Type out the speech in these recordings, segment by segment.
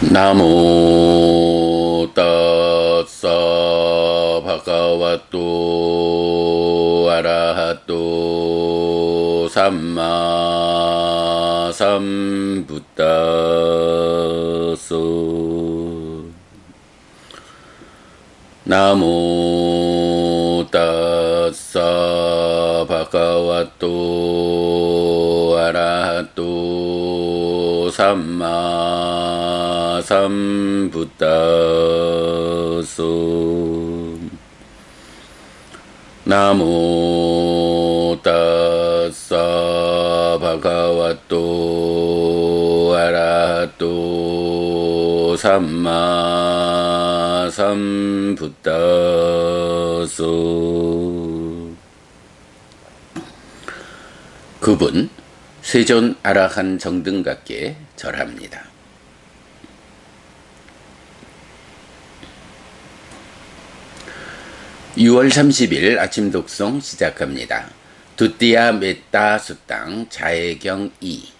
나모 따사 바가와또 아라하또 삼마 삼부따소 나모 따사 바가와또 아라하또 삼마 삼부따소 나모 따사 바가와또 아라하또 삼마 삼부따소. 그분 세존 아라한 정등각께 절합니다. (6월 30일) 아침 독송 시작합니다. 두띠야 메따 수땅 자해경 2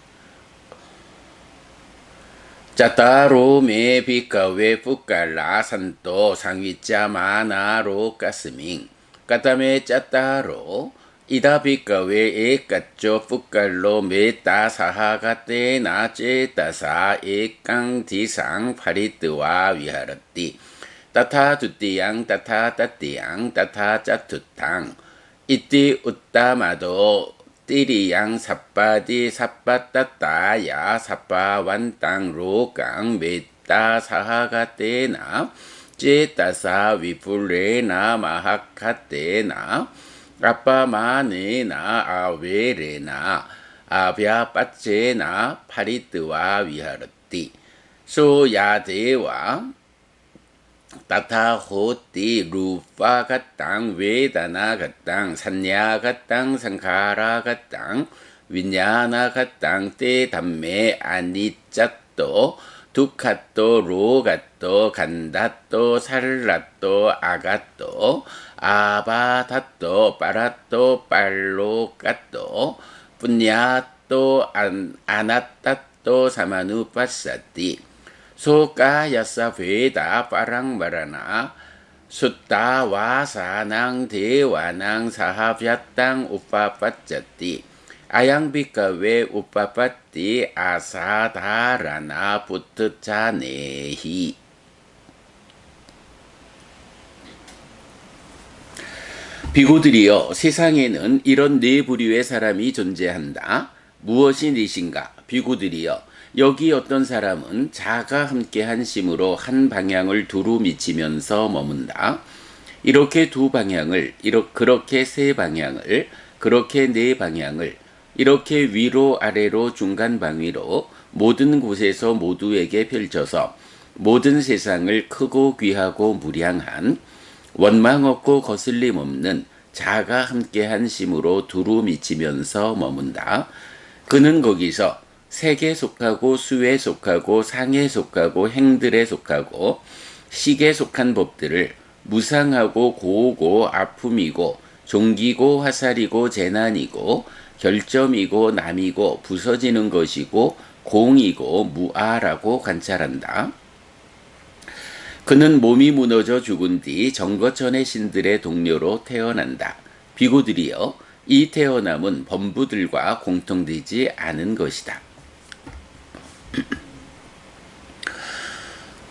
짜따로 메 비카웨 푸깔라 산또 상위짜 마나로 까스밍 까따메 짜따로 이다 비카웨 에까쪼 푸깔로 메따 사하가테 나제따사 에깡 디상 파리뜨와 위하르띠 따타 두띠양 따타 따띠양 따타 짜투탕 이띠 웃다마도 띠리양 사빠디 사빠따따야 사빠완땅 로깡 메따 사하가테나 제따사 위풀레나 마하카테나 아빠마네나 아웨레나 아비아빠체나 파리뜨와 위하르띠 소야데와 따타 호띠 루파 가땅 웨다나 가땅 산야 가땅 상카라 가땅 윈야나 가땅 때 담메 아니짜또 두카또 로가또 간다또 살라또 아가또 아바타또 빠라또 빨로가또 분야또 아나따또 사마누파사띠 소까야사 베다 파랑바라나 숫다 와사낭 대와낭 사하비아땅 우파빠짜띠 아양비카웨 우파빠띠 아사다라나 부트차네히. 비고들이여, 세상에는 이런 네 부류의 사람이 존재한다. 무엇이 넷인가? 비고들이여, 여기 어떤 사람은 자가 함께한 심으로 한 방향을 두루 미치면서 머문다. 이렇게 두 방향을, 그렇게 세 방향을, 그렇게 네 방향을, 이렇게 위로 아래로 중간 방위로 모든 곳에서 모두에게 펼쳐서 모든 세상을 크고 귀하고 무량한 원망 없고 거슬림 없는 자가 함께한 심으로 두루 미치면서 머문다. 그는 거기서 색에 속하고 수에 속하고 상에 속하고 행들에 속하고 식에 속한 법들을 무상하고 고오고 아픔이고 종기고 화살이고 재난이고 결점이고 남이고 부서지는 것이고 공이고 무아라고 관찰한다. 그는 몸이 무너져 죽은 뒤 정거천의 신들의 동료로 태어난다. 비고들이여, 이 태어남은 범부들과 공통되지 않은 것이다.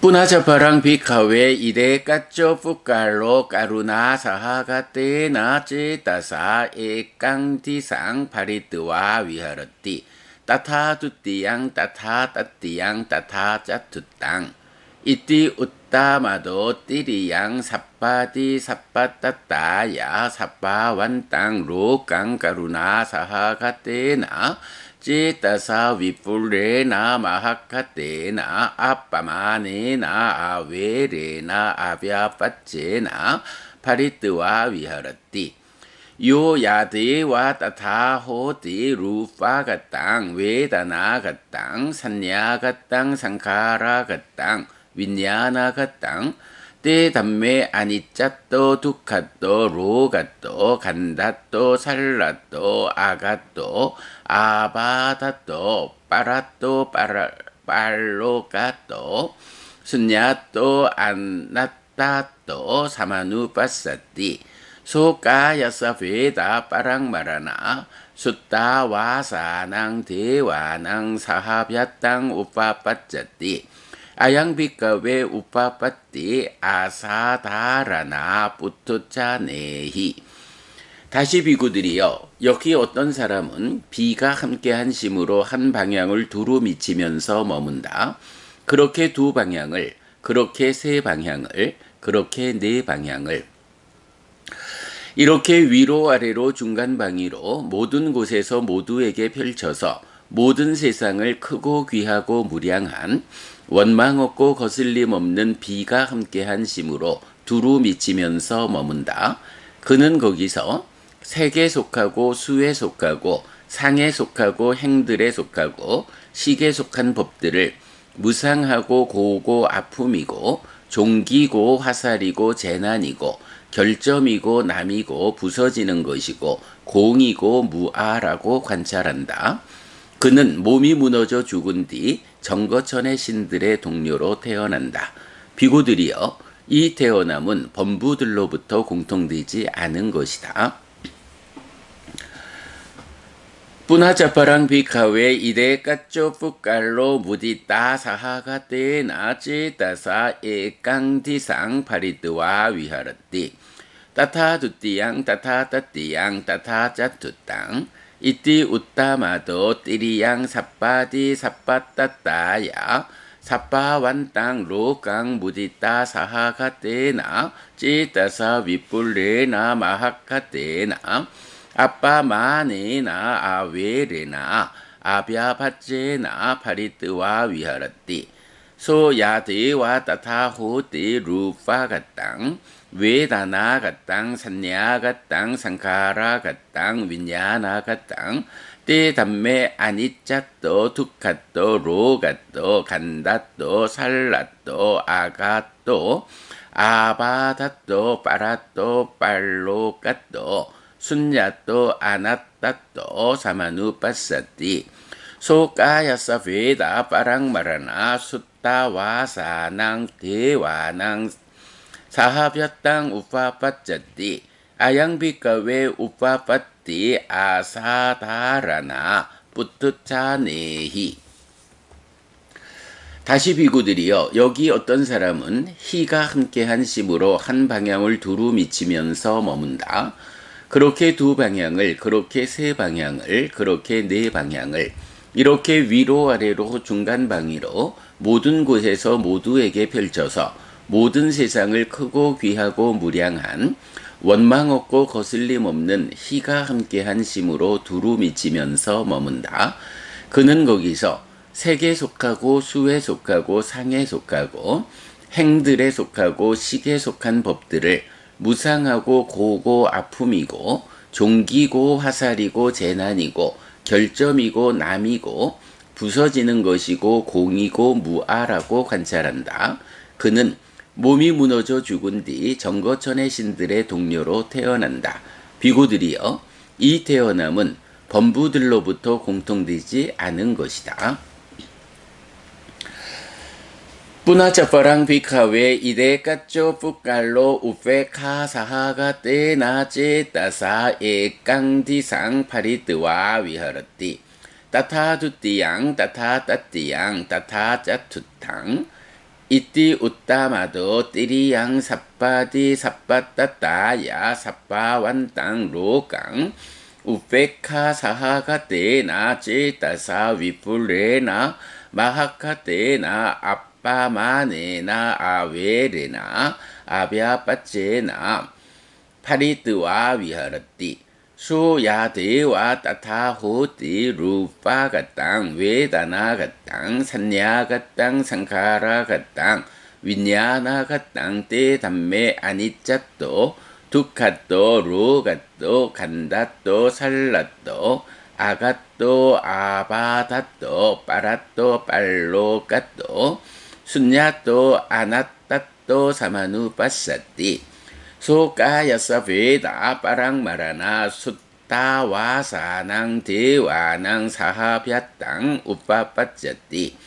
뿌나자파랑 비카웨 이데 까쪼 푸깔로 까루나 사하가테나 제따사 에깡디상 파리뜨와 위하르띠 따타 두띠양 따타 따띠양 따타 짜투땅 이띠 웃다마도 띠리양 사빠디 사빠따따야 사빠완땅 로깡 까루나 사하가테나 제따사 위풀레나 마하카테나 아빠마네나 아웨레나 아비아빠체나 파리뜨와 위하르띠 요야데와 따타호띠 루파가땅 웨다나가땅 산야가땅 상카라가땅 윈야나가땅 때 담메 아니짜또 두카또 로가또 간다또 살라또 아가또 아바다또 빠라또 빨로까또 순야또 안나따또 사마누빠사띠 소까야사 베다 빠랑마라나 숫다와사낭 대와낭 사하비아땅 우빠빠짜띠 아양비카웨 우빠빠띠 아사다라나 뿌투짜네히. 다시 비구들이여, 여기 어떤 사람은 비가 함께한 심으로 한 방향을 두루 미치면서 머문다. 그렇게 두 방향을, 그렇게 세 방향을, 그렇게 네 방향을, 이렇게 위로 아래로 중간 방위로 모든 곳에서 모두에게 펼쳐서 모든 세상을 크고 귀하고 무량한 원망 없고 거슬림 없는 비가 함께한 심으로 두루 미치면서 머문다. 그는 거기서 색에 속하고 수에 속하고 상에 속하고 행들에 속하고 식에 속한 법들을 무상하고 고고 아픔이고 종기고 화살이고 재난이고 결점이고 남이고 부서지는 것이고 공이고 무아라고 관찰한다. 그는 몸이 무너져 죽은 뒤 정거천의 신들의 동료로 태어난다. 비구들이여, 이 태어남은 범부들로부터 공통되지 않은 것이다. 뿌나자파랑 비카웨 이데 까쪼 뿌깔로 무디따 사하가 때나 찌따사 에깡디상 파리뜨와 위하르띠 따타 두띠양 따타 따띠양 따타 짜투땅 이띠 웃다마도 띠리양 사빠디 사빠따따야 사빠완땅 로깡 무디따 사하가 때나 찌따사 위뿔레나 마하가 때나 아빠 마네나 아웨레나 아비아바제나 파리뜨와 위하르띠 소야데와 따타호데 루파가땅 웨다나가땅 산야가땅 상카라가땅 윈야나가땅 떼담메 아니짜또 두카또 로가또 간다또 살라또 아가또 아바다또 빠라또 빨로까또 순야또 아나따또 사마누빠사띠 소까야사 베다 빠랑마라나 숫다와사낭 대와낭 사하비아땅 우빠빠짜띠 아양비카웨 우빠빠띠 아사다라나 뿌투차네히. 다시 비구들이여, 여기 어떤 사람은 희가 함께한 심으로 한 방향을 두루 미치면서 머문다. 그렇게 두 방향을, 그렇게 세 방향을, 그렇게 네 방향을, 이렇게 위로 아래로 중간 방위로 모든 곳에서 모두에게 펼쳐서 모든 세상을 크고 귀하고 무량한 원망 없고 거슬림 없는 희가 함께한 심으로 두루 미치면서 머문다. 그는 거기서 색에 속하고 수에 속하고 상에 속하고 행들에 속하고 식에 속한 법들을 무상하고 고고 아픔이고 종기고 화살이고 재난이고 결점이고 남이고 부서지는 것이고 공이고 무아라고 관찰한다. 그는 몸이 무너져 죽은 뒤 정거천의 신들의 동료로 태어난다. 비구들이여, 이 태어남은 범부들로부터 공통되지 않은 것이다. 뿌나짜파랑 비카웨 이데 까쪼 뿌깔로 우페카 사하가 때나 찌따사 에깡디상 파리뜨와 위하르띠 따타 두띠양 따타 따띠양 따타 짜투탕 이띠 웃다마도 띠리양 사빠디 사빠따따야 사빠완땅 로깡 우페카 사하가 때나 찌따사 위뿔레나 마하카 때나 아빠마네나 아웨레나 아비아빠제나 파리뜨와 위하르띠 수야데와 따타호띠 루파가땅 웨다나가땅 산야가땅 상카라가땅 윈야나가땅 떼담메 아니짜또 두카또 로가또 간다또 살라또 아가또 아바다또 빠라또 빨로까또 순야또 아나따또 사마누빠사띠 소까야사 베다 빠랑마라나 숫다와사낭 대와낭 사하비아땅 우빠빠짜띠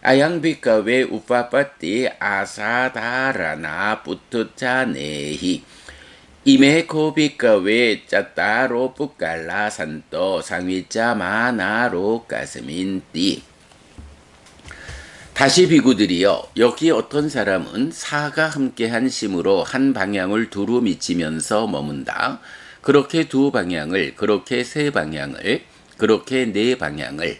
아양비카웨 우파빠띠 아사다라나 뿌투차네히 이메코비카웨 짜따로 뿌깔라 산또 상위자 마나로 가스민띠. 다시 비구들이여, 여기 어떤 사람은 사가 함께한 심으로 한 방향을 두루 미치면서 머문다. 그렇게 두 방향을, 그렇게 세 방향을, 그렇게 네 방향을,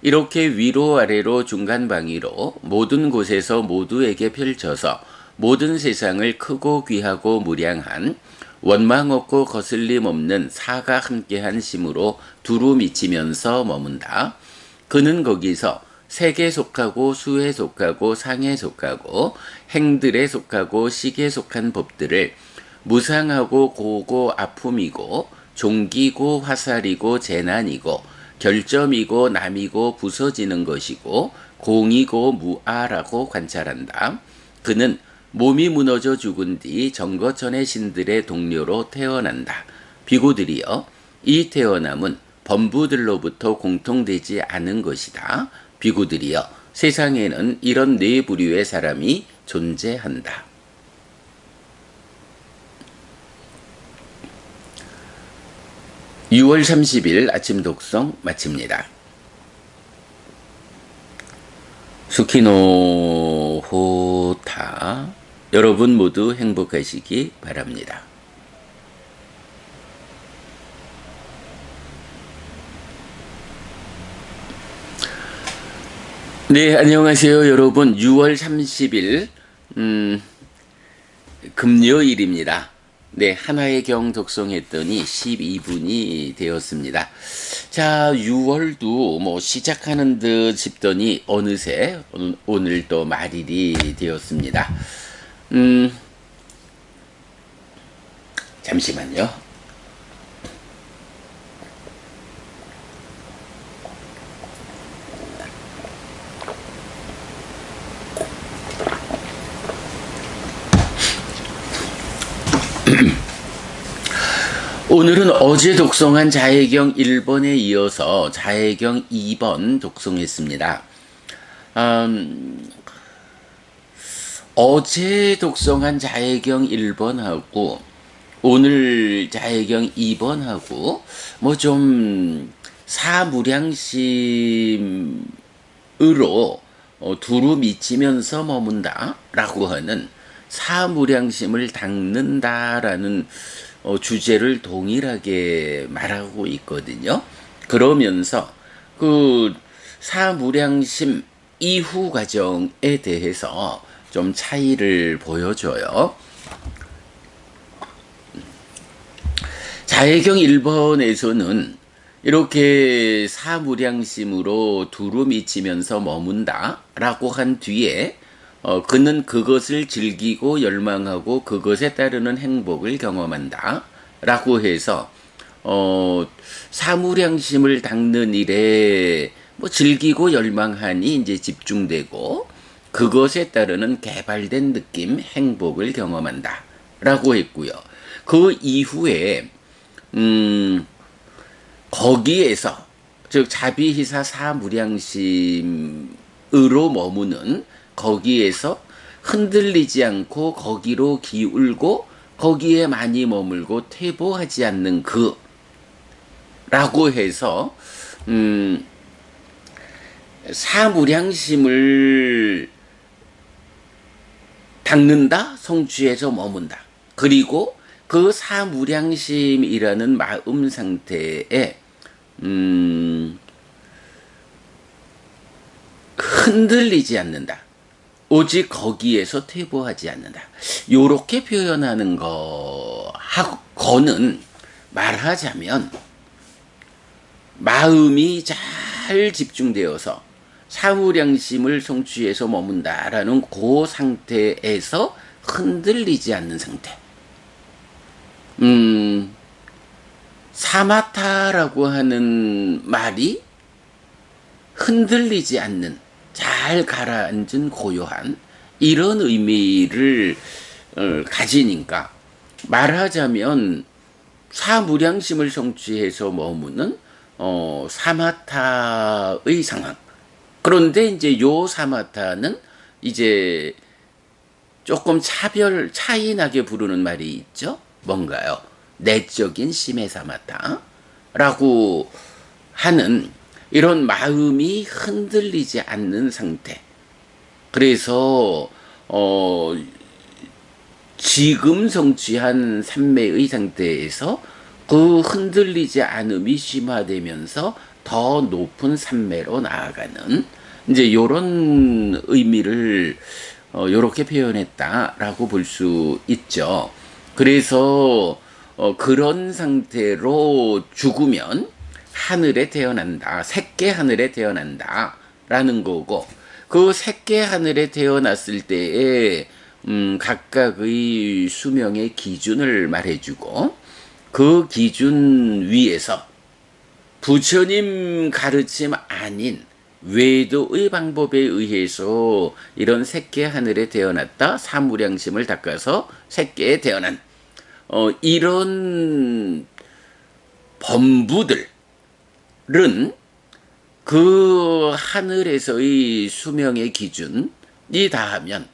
이렇게 위로 아래로 중간방위로 모든 곳에서 모두에게 펼쳐서 모든 세상을 크고 귀하고 무량한 원망 없고 거슬림 없는 사가 함께한 심으로 두루 미치면서 머문다. 그는 거기서 색에 속하고 수에 속하고 상에 속하고 행들에 속하고 식에 속한 법들을 무상하고 고고 아픔이고 종기고 화살이고 재난이고 결점이고 남이고 부서지는 것이고 공이고 무아라고 관찰한다. 그는 몸이 무너져 죽은 뒤 정거천의 신들의 동료로 태어난다. 비구들이여, 이 태어남은 범부들로부터 공통되지 않은 것이다. 비구들이여, 세상에는 이런 네 부류의 사람이 존재한다. 6월 30일 아침 독성 마칩니다. 수키노 호타. 여러분 모두 행복하시기 바랍니다. 네, 안녕하세요 여러분. 6월 30일 금요일입니다. 네, 하나의 경 독송했더니 12분이 되었습니다. 자, 6월도 뭐 시작하는 듯 싶더니 어느새 오늘 또 말일이 되었습니다. 잠시만요. 오늘은 어제 독송한 자해경 1번에 이어서 자해경 2번 독송했습니다. 어제 독송한 자해경 1번하고 오늘 자해경 2번하고 뭐 좀 사무량심으로 두루 미치면서 머문다 라고 하는 사무량심을 닦는다라는 주제를 동일하게 말하고 있거든요. 그러면서 그 사무량심 이후 과정에 대해서 좀 차이를 보여줘요. 자해경 1번에서는 이렇게 사무량심으로 두루 미치면서 머문다 라고 한 뒤에 그는 그것을 즐기고 열망하고 그것에 따르는 행복을 경험한다 라고 해서 사무량심을 닦는 일에 뭐 즐기고 열망하니 이제 집중되고 그것에 따르는 개발된 느낌, 행복을 경험한다 라고 했고요. 그 이후에 거기에서 즉 자비희사 사무량심으로 머무는 거기에서 흔들리지 않고 거기로 기울고 거기에 많이 머물고 퇴보하지 않는 그 라고 해서 사무량심을 닦는다, 성취해서 머문다. 그리고 그 사무량심이라는 마음 상태에 흔들리지 않는다. 오직 거기에서 퇴보하지 않는다. 요렇게 표현하는 거는 말하자면 마음이 잘 집중되어서 사무량심을 성취해서 머문다라는 그 상태에서 흔들리지 않는 상태. 사마타라고 하는 말이 흔들리지 않는, 잘 가라앉은 고요한 이런 의미를 가지니까 말하자면 사무량심을 성취해서 머무는 사마타의 상황, 그런데 이제 요 사마타는 이제 조금 차이 나게 부르는 말이 있죠. 뭔가요? 내적인 심해 사마타라고 하는 이런 마음이 흔들리지 않는 상태. 그래서 지금 성취한 삼매의 상태에서 그 흔들리지 않음이 심화되면서 더 높은 삼매로 나아가는 이제 요런 의미를 요렇게 표현했다라고 볼 수 있죠. 그래서 그런 상태로 죽으면 하늘에 태어난다. 새끼 하늘에 태어난다. 라는 거고, 그 새끼 하늘에 태어났을 때에 각각의 수명의 기준을 말해주고, 그 기준 위에서 부처님 가르침 아닌 외도의 방법에 의해서 이런 새끼 하늘에 태어났다. 사무량심을 닦아서 새끼에 태어난 이런 범부들은 그 하늘에서의 수명의 기준이 다하면,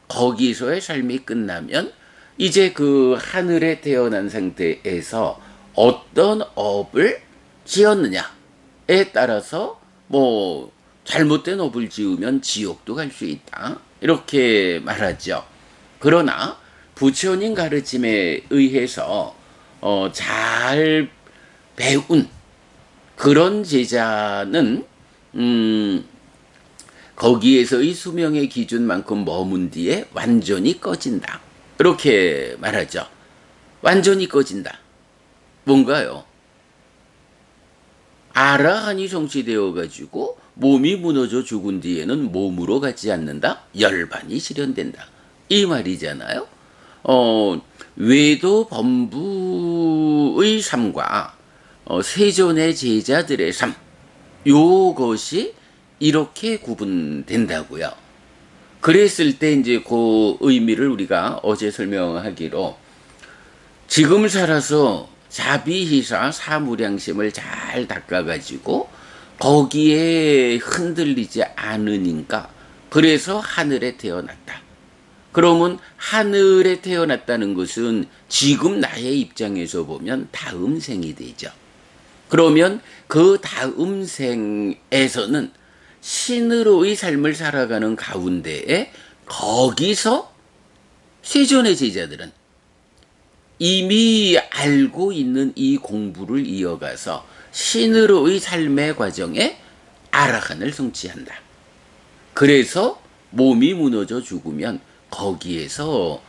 거기서의 삶이 끝나면 이제 그 하늘에 태어난 상태에서 어떤 업을 지었느냐에 따라서 뭐 잘못된 업을 지으면 지옥도 갈 수 있다. 이렇게 말하죠. 그러나 부처님 가르침에 의해서 잘 배운 그런 제자는 거기에서의 수명의 기준만큼 머문 뒤에 완전히 꺼진다. 이렇게 말하죠. 완전히 꺼진다. 뭔가요? 아라한이 성취되어 가지고 몸이 무너져 죽은 뒤에는 몸으로 가지 않는다. 열반이 실현된다. 이 말이잖아요. 외도 범부의 삶과 세존의 제자들의 삶, 요것이 이렇게 구분된다고요. 그랬을 때 이제 그 의미를 우리가 어제 설명하기로, 지금 살아서 자비희사 사무량심을 잘 닦아가지고 거기에 흔들리지 않으니까, 그래서 하늘에 태어났다. 그러면 하늘에 태어났다는 것은 지금 나의 입장에서 보면 다음 생이 되죠. 그러면 그 다음 생에서는 신으로의 삶을 살아가는 가운데에, 거기서 세존의 제자들은 이미 알고 있는 이 공부를 이어가서 신으로의 삶의 과정에 아라한을 성취한다. 그래서 몸이 무너져 죽으면 거기에서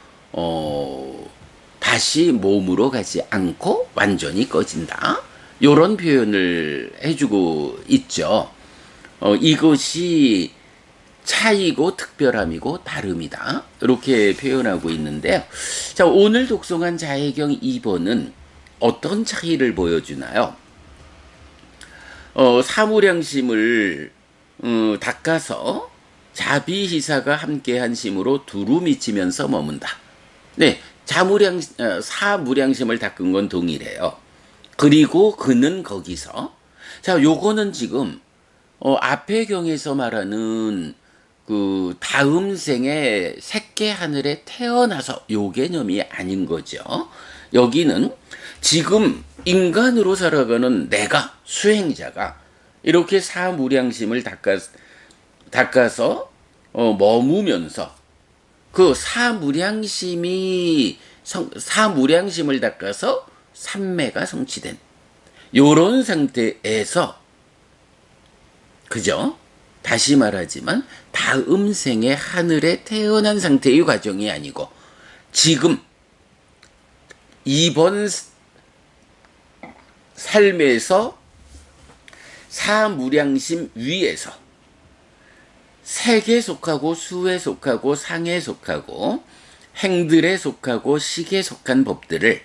다시 몸으로 가지 않고 완전히 꺼진다. 이런 표현을 해주고 있죠. 이것이 차이고 특별함이고 다름이다. 이렇게 표현하고 있는데요. 자, 오늘 독송한 자해경 2번은 어떤 차이를 보여주나요? 사무량심을 닦아서 자비희사가 함께한 심으로 두루 미치면서 머문다. 네, 사무량심을 닦은 건 동일해요. 그리고 그는 거기서, 자, 요거는 지금 앞의 경에서 말하는 그 다음 생에 새끼 하늘에 태어나서 요 개념이 아닌 거죠. 여기는 지금 인간으로 살아가는 내가, 수행자가 이렇게 사무량심을 닦아서 머무면서 그 사무량심을 닦아서 삼매가 성취된 요런 상태에서, 그죠? 다시 말하지만 다음 생에 하늘에 태어난 상태의 과정이 아니고, 지금 이번 삶에서 사무량심 위에서 색에 속하고 수에 속하고 상에 속하고 행들에 속하고 식에 속한 법들을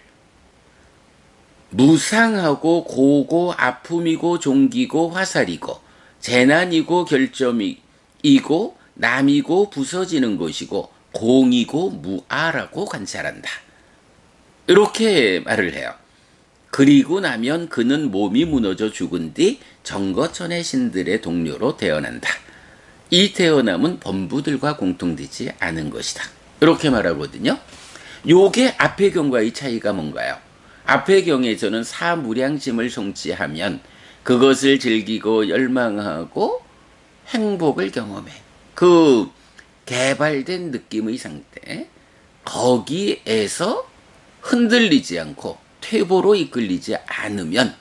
무상하고 고고 아픔이고 종기고 화살이고 재난이고 결점이고 남이고 부서지는 것이고 공이고 무아라고 관찰한다. 이렇게 말을 해요. 그리고 나면 그는 몸이 무너져 죽은 뒤 정거천의 신들의 동료로 태어난다. 이 태어남은 범부들과 공통되지 않은 것이다. 이렇게 말하거든요. 요게 앞의 경과의 차이가 뭔가요? 앞의 경에서는 사무량심을 성취하면 그것을 즐기고 열망하고 행복을 경험해. 그 개발된 느낌의 상태, 거기에서 흔들리지 않고 퇴보로 이끌리지 않으면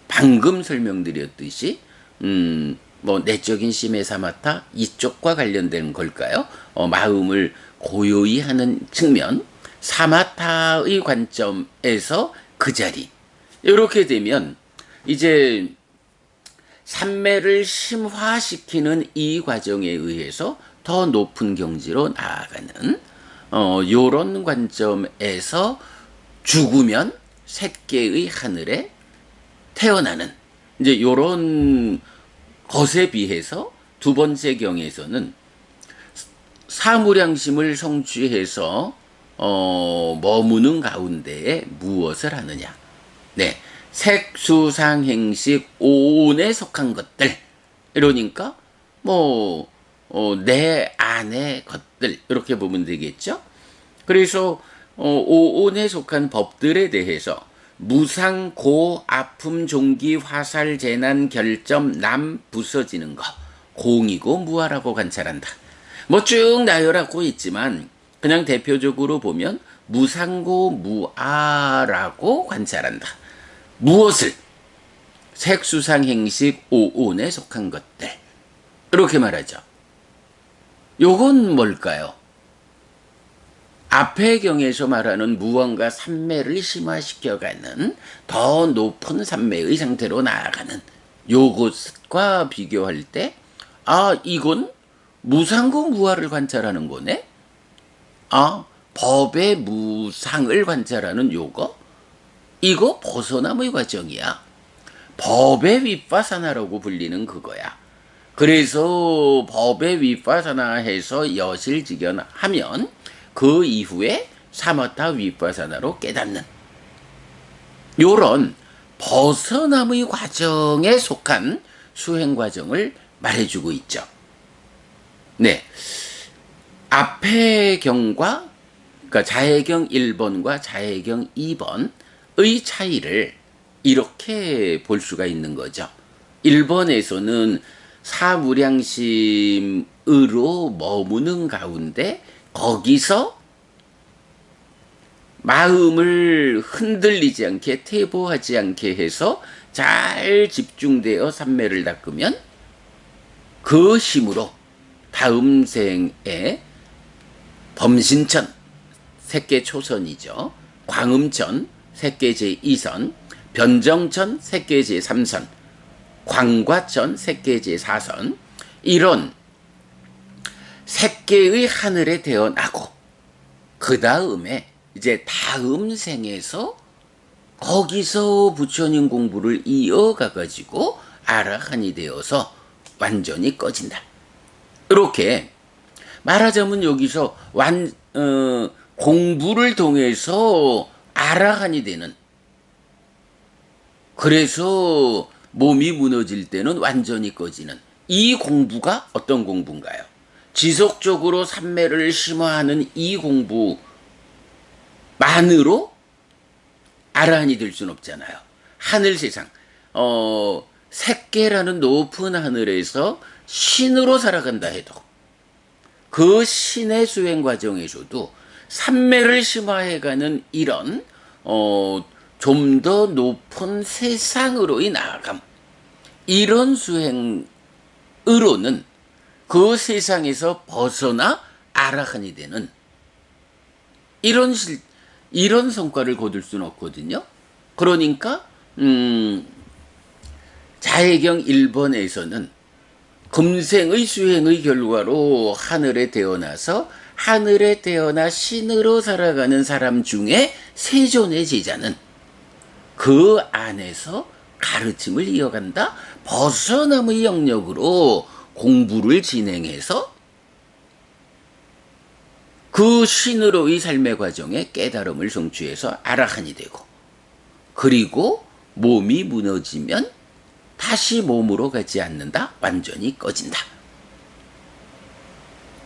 방금 설명드렸듯이 뭐 내적인 시메사마타 이쪽과 관련된 걸까요? 마음을 고요히 하는 측면, 사마타의 관점에서 그 자리. 이렇게 되면 이제 삼매를 심화시키는 이 과정에 의해서 더 높은 경지로 나아가는 요런 관점에서 죽으면 셋계의 하늘에 태어나는 이제 요런 것에 비해서 두 번째 경에서는 사무량심을 성취해서 머무는 가운데에 무엇을 하느냐. 네, 색수상행식 오온에 속한 것들. 이러니까 내 안의 것들 이렇게 보면 되겠죠. 그래서 오온에 속한 법들에 대해서 무상, 고, 아픔, 종기, 화살, 재난, 결점, 남, 부서지는 것, 공이고 무아라고 관찰한다. 뭐 쭉 나열하고 있지만 그냥 대표적으로 보면 무상고 무아라고 관찰한다. 무엇을? 색수상행식 오온에 속한 것들. 이렇게 말하죠. 요건 뭘까요? 앞의 경에서 말하는 무언가 삼매를 심화시켜가는 더 높은 삼매의 상태로 나아가는 요것과 비교할 때, 이건 무상고 무아를 관찰하는 거네? 법의 무상을 관찰하는 요거? 이거 벗어남의 과정이야. 법의 윗바사나라고 불리는 그거야. 그래서 법의 윗바사나 해서 여실직연하면 그 이후에 사마타 윗바사나로 깨닫는 요런 벗어남의 과정에 속한 수행 과정을 말해주고 있죠. 네. 앞의 경과, 그러니까 자해경 1번과 자해경 2번의 차이를 이렇게 볼 수가 있는 거죠. 1번에서는 사무량심으로 머무는 가운데 거기서 마음을 흔들리지 않게 퇴보하지 않게 해서 잘 집중되어 삼매를 닦으면 그 힘으로 다음 생에 범신천 색계 초선이죠. 광음천 색계 제2선, 변정천 색계 제3선, 광과천 색계 제4선 이런 색계의 하늘에 태어나고 그 다음에 이제 다음 생에서 거기서 부처님 공부를 이어가 가지고 아라한이 되어서 완전히 꺼진다. 이렇게 말하자면 여기서 공부를 통해서 아라한이 되는, 그래서 몸이 무너질 때는 완전히 꺼지는 이 공부가 어떤 공부인가요? 지속적으로 삼매를 심화하는 이 공부만으로 아라한이 될 수는 없잖아요. 하늘 세상, 색계라는 높은 하늘에서 신으로 살아간다 해도 그 신의 수행 과정에서도 삼매를 심화해가는 이런 좀 더 높은 세상으로의 나아감, 이런 수행으로는 그 세상에서 벗어나 아라한이 되는 이런 성과를 거둘 수는 없거든요. 그러니까 자해경 1번에서는 금생의 수행의 결과로 하늘에 태어나서 하늘에 태어나 신으로 살아가는 사람 중에 세존의 제자는 그 안에서 가르침을 이어간다. 벗어남의 영역으로 공부를 진행해서 그 신으로의 삶의 과정에 깨달음을 성취해서 아라한이 되고, 그리고 몸이 무너지면 다시 몸으로 가지 않는다. 완전히 꺼진다.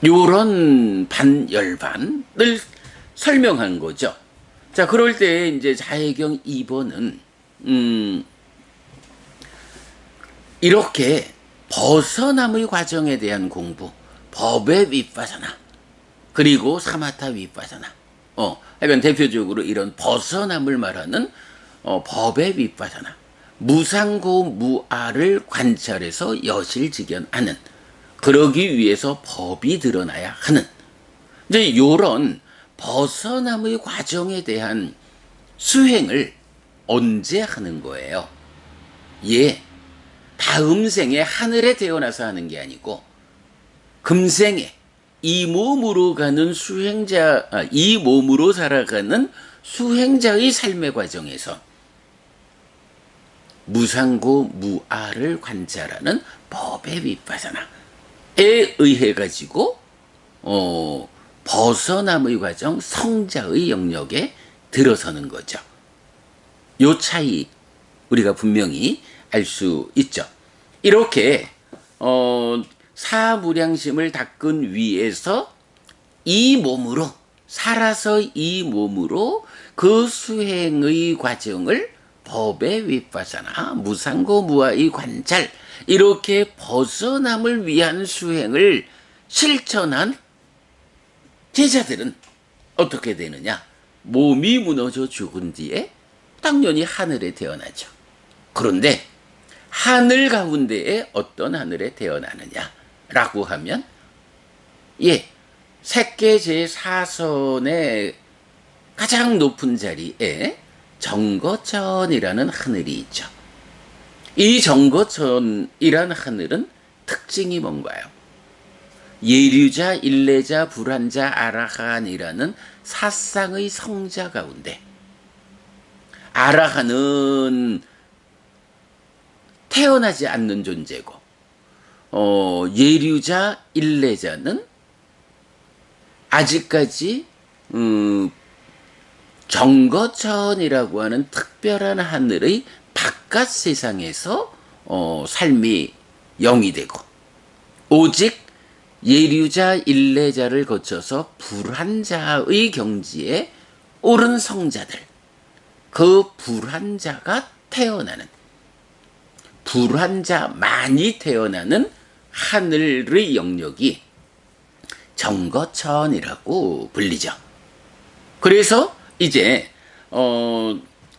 요런 반열반을 설명한 거죠. 자, 그럴 때 이제 자해경 2번은 이렇게 벗어남의 과정에 대한 공부, 법의 윗바사나, 그리고 사마타 윗바사나. 하여간 대표적으로 이런 벗어남을 말하는 법의 윗바사나, 무상고 무아를 관찰해서 여실직연하는, 그러기 위해서 법이 드러나야 하는, 이제 요런 벗어남의 과정에 대한 수행을 언제 하는 거예요? 다음 생에 하늘에 태어나서 하는 게 아니고 금생에 이 몸으로 가는 수행자, 이 몸으로 살아가는 수행자의 삶의 과정에서 무상고 무아를 관찰하는 법의 윗바사나에 의해 가지고 벗어남의 과정, 성자의 영역에 들어서는 거죠. 요 차이 우리가 분명히 알 수 있죠. 이렇게 사무량심을 닦은 위에서 이 몸으로 살아서 이 몸으로 그 수행의 과정을 법의 윗바사나 무상고 무아의 관찰, 이렇게 벗어남을 위한 수행을 실천한 제자들은 어떻게 되느냐? 몸이 무너져 죽은 뒤에 당연히 하늘에 태어나죠. 그런데 하늘 가운데에 어떤 하늘에 태어나느냐라고 하면 색계 제4선의 가장 높은 자리에 정거천이라는 하늘이 있죠. 이 정거천이라는 하늘은 특징이 뭔가요? 예류자, 일레자, 불한자, 아라한이라는 사상의 성자 가운데 아라한은 태어나지 않는 존재고, 예류자, 일레자는 아직까지 정거천이라고 하는 특별한 하늘의 바깥 세상에서 삶이 영이 되고, 오직 예류자, 일레자를 거쳐서 불한자의 경지에 오른 성자들, 그 불한자가 태어나는, 불한자만이 태어나는 하늘의 영역이 정거천이라고 불리죠. 그래서 이제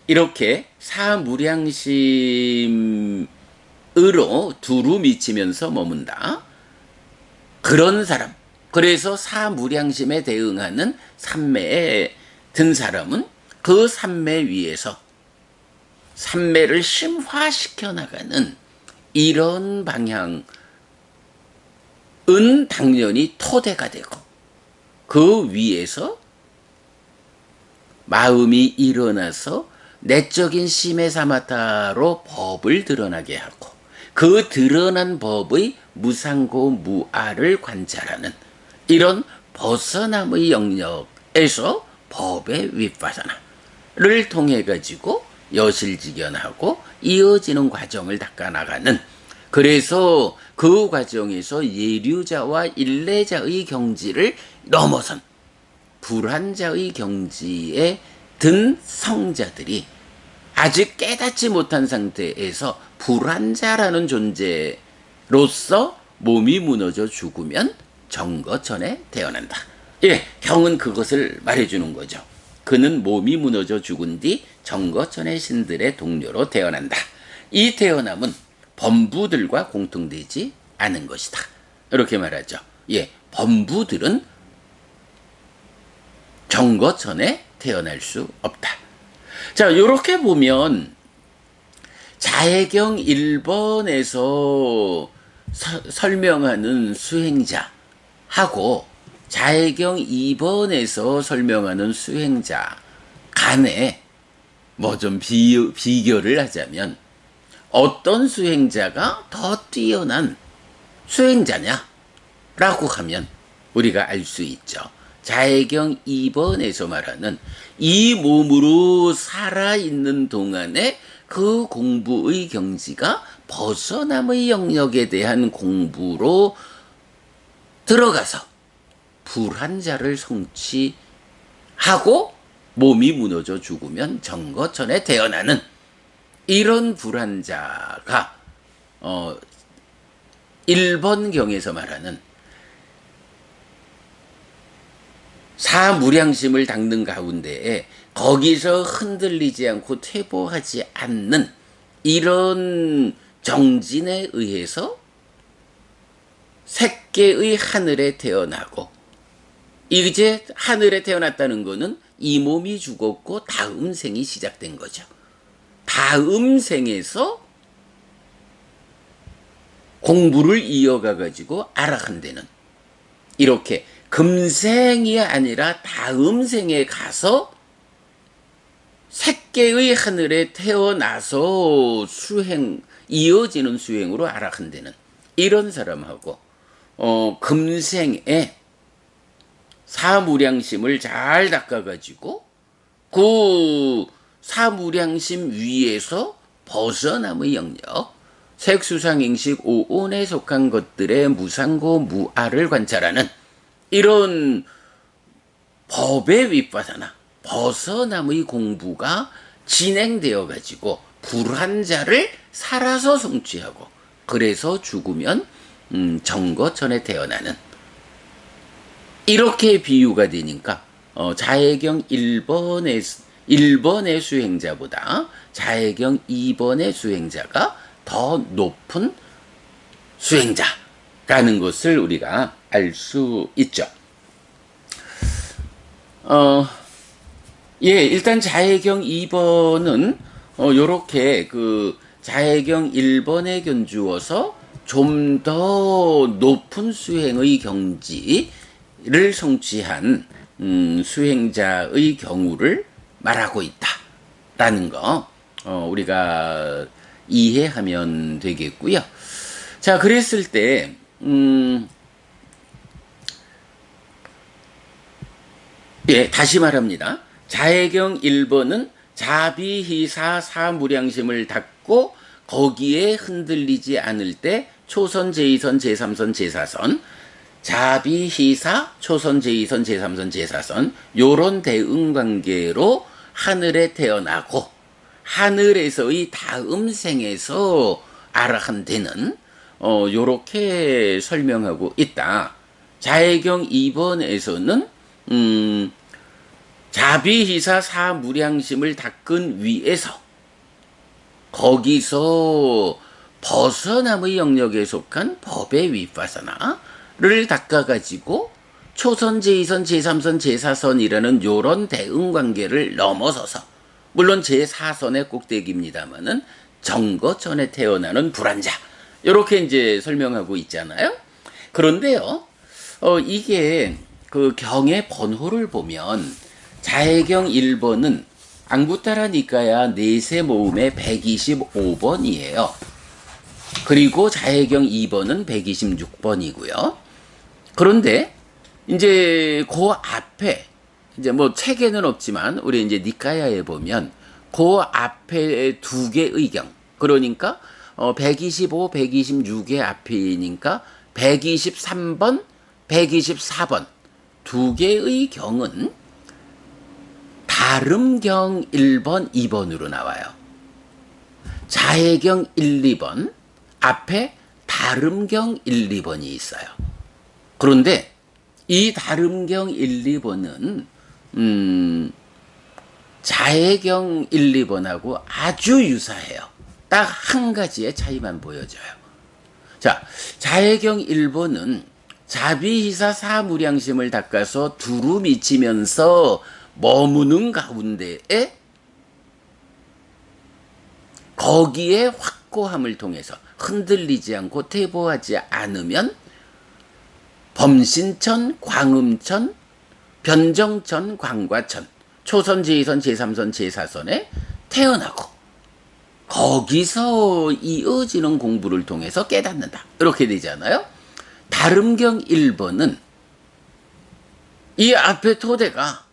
이렇게 사무량심으로 두루 미치면서 머문다. 그런 사람, 그래서 사무량심에 대응하는 삼매에 든 사람은 그 삼매 위에서 삼매를 심화시켜 나가는 이런 방향은 당연히 토대가 되고, 그 위에서 마음이 일어나서 내적인 심의 사마타로 법을 드러나게 하고, 그 드러난 법의 무상고 무아를 관찰하는 이런 벗어남의 영역에서 법의 윗바사나를 통해 가지고 여실직연하고 이어지는 과정을 닦아나가는, 그래서 그 과정에서 예류자와 일레자의 경지를 넘어선 불한자의 경지에 든 성자들이 아직 깨닫지 못한 상태에서 불한자라는 존재로서 몸이 무너져 죽으면 정거천에 태어난다. 경은 그것을 말해주는 거죠. 그는 몸이 무너져 죽은 뒤 정거천의 신들의 동료로 태어난다. 이 태어남은 범부들과 공통되지 않은 것이다. 이렇게 말하죠. 범부들은 정거천에 태어날 수 없다. 자, 이렇게 보면 자해경 1번에서 설명하는 수행자하고 자해경 2번에서 설명하는 수행자 간에 뭐 좀 비교를 하자면 어떤 수행자가 더 뛰어난 수행자냐라고 하면 우리가 알 수 있죠. 자해경 2번에서 말하는 이 몸으로 살아있는 동안에 그 공부의 경지가 벗어남의 영역에 대한 공부로 들어가서 불환자를 성취하고 몸이 무너져 죽으면 정거천에 태어나는 이런 불환자가 1번경에서 말하는 사무량심을 닦는 가운데에 거기서 흔들리지 않고 퇴보하지 않는 이런 정진에 의해서 새끼의 하늘에 태어나고, 이제 하늘에 태어났다는 거는 이 몸이 죽었고 다음 생이 시작된 거죠. 다음 생에서 공부를 이어가 가지고 아라한되는, 이렇게 금생이 아니라 다음 생에 가서 새끼의 하늘에 태어나서 이어지는 수행으로 아라한되는 이런 사람하고 금생에 사무량심을 잘 닦아가지고 그 사무량심 위에서 벗어남의 영역, 색수상행식 오온에 속한 것들의 무상고 무아를 관찰하는 이런 법의 윗바사나 벗어남의 공부가 진행되어 가지고 불환자를 살아서 성취하고, 그래서 죽으면 정거천에 태어나는, 이렇게 비유가 되니까 자해경 1번의 수행자보다 자해경 2번의 수행자가 더 높은 수행자라는 것을 우리가 알 수 있죠. 일단 자해경 2번은 요렇게 그 자해경 1번에 견주어서 좀 더 높은 수행의 경지를 성취한 수행자의 경우를 말하고 있다라는 거 우리가 이해하면 되겠고요. 자, 그랬을 때 다시 말합니다. 자해경 1번은 자비희사 사무량심을 닦고 거기에 흔들리지 않을 때 초선, 제2선, 제3선, 제4선, 자비희사, 초선, 제2선, 제3선, 제4선 요런 대응관계로 하늘에 태어나고 하늘에서의 다음 생에서 아라한되는 요렇게 설명하고 있다. 자해경 2번에서는 자비희사 사무량심을 닦은 위에서 거기서 벗어남의 영역에 속한 법의 윗바사나를 닦아가지고 초선, 제2선, 제3선, 제4선이라는 요런 대응관계를 넘어서서, 물론 제4선의 꼭대기입니다만은 정거천에 태어나는 불환자, 요렇게 이제 설명하고 있잖아요. 그런데요, 이게 그 경의 번호를 보면 자해경 1번은 앙구타라 니까야 네세 모음의 125번이에요. 그리고 자해경 2번은 126번이고요. 그런데 이제 그 앞에 이제 뭐 책에는 없지만 우리 이제 니까야에 보면 그 앞에 두 개의 경, 그러니까 125, 126의 앞이니까 123번, 124번 두 개의 경은 다름경 1번, 2번으로 나와요. 자해경 1, 2번 앞에 다름경 1, 2번이 있어요. 그런데 이 다름경 1, 2번은 자해경 1, 2번하고 아주 유사해요. 딱 한 가지의 차이만 보여져요. 자, 자해경 1번은 자비희사 사무량심을 닦아서 두루 미치면서 머무는 가운데에 거기에 확고함을 통해서 흔들리지 않고 퇴보하지 않으면 범신천, 광음천, 변정천, 광과천, 초선, 제2선, 제3선, 제4선에 태어나고 거기서 이어지는 공부를 통해서 깨닫는다. 이렇게 되잖아요. 다름경 1번은 이 앞에 토대가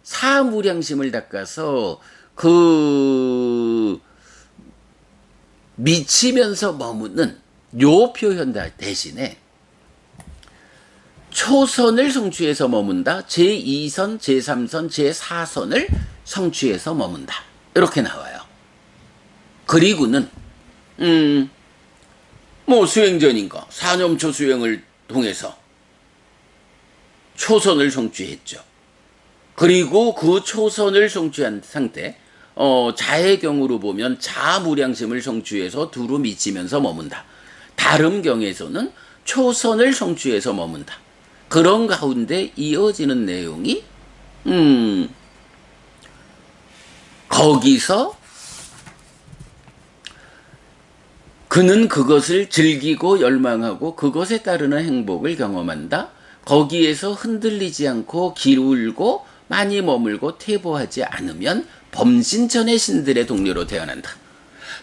사무량심을 닦아서 그 미치면서 머무는 요 표현 대신에 초선을 성취해서 머문다. 제2선, 제3선, 제4선을 성취해서 머문다. 이렇게 나와요. 그리고는 뭐 수행전인가 4년초 수행을 통해서 초선을 성취했죠. 그리고 그 초선을 성취한 상태, 자의 경우로 보면 자무량심을 성취해서 두루 미치면서 머문다. 다른 경에서는 초선을 성취해서 머문다. 그런 가운데 이어지는 내용이 거기서 그는 그것을 즐기고 열망하고 그것에 따르는 행복을 경험한다. 거기에서 흔들리지 않고 기울고 많이 머물고 퇴보하지 않으면 범신천의 신들의 동료로 태어난다.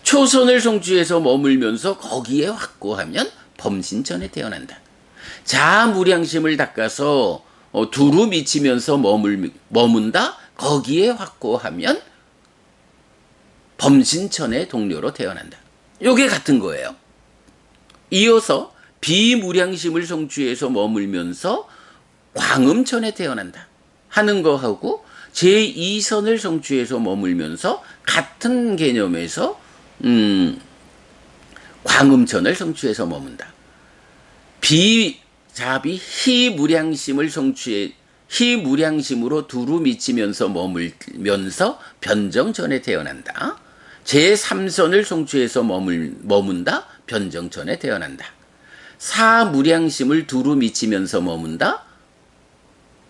초선을 성취해서 머물면서 거기에 확고하면 범신천에 태어난다. 자무량심을 닦아서 두루 미치면서 머문다. 거기에 확고하면 범신천의 동료로 태어난다. 요게 같은 거예요. 이어서 비무량심을 성취해서 머물면서 광음천에 태어난다 하는 거하고 제2선을 성취해서 머물면서 같은 개념에서 광음천을 성취해서 머문다. 비자비 희무량심을 성취해 희무량심으로 두루 미치면서 머물면서 변정천에 태어난다. 제3선을 성취해서 머문다. 변정천에 태어난다. 사무량심을 두루 미치면서 머문다.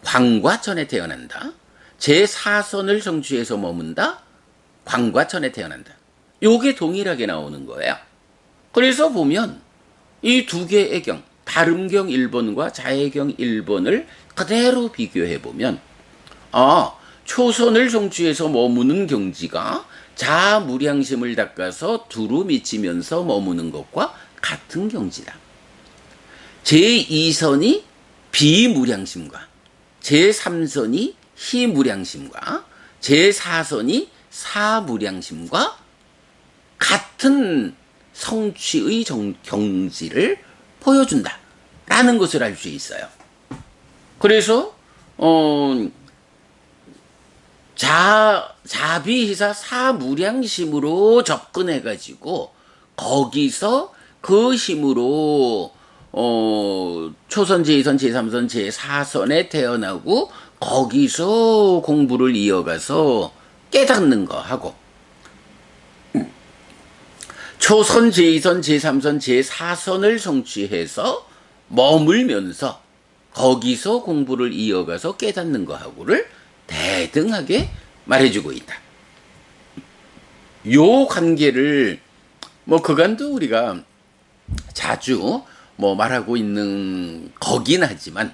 광과천에 태어난다. 제4선을 성취해서 머문다. 광과천에 태어난다. 요게 동일하게 나오는 거예요. 그래서 보면 이 두 개의 경, 다름경 1번과 자해경 1번을 그대로 비교해 보면 초선을 성취해서 머무는 경지가 자무량심을 닦아서 두루 미치면서 머무는 것과 같은 경지다. 제2선이 비무량심과 제3선이 희무량심과 제4선이 사무량심과 같은 성취의 경지를 보여준다 라는 것을 알 수 있어요. 그래서 자비희사 사무량심으로 접근해가지고 거기서 그 힘으로 초선, 제2선, 제3선, 제4선에 태어나고 거기서 공부를 이어가서 깨닫는 거하고 초선, 제2선, 제3선, 제4선을 성취해서 머물면서 거기서 공부를 이어가서 깨닫는 거하고를 대등하게 말해주고 있다. 요 관계를 그간도 우리가 자주 말하고 있는 거긴 하지만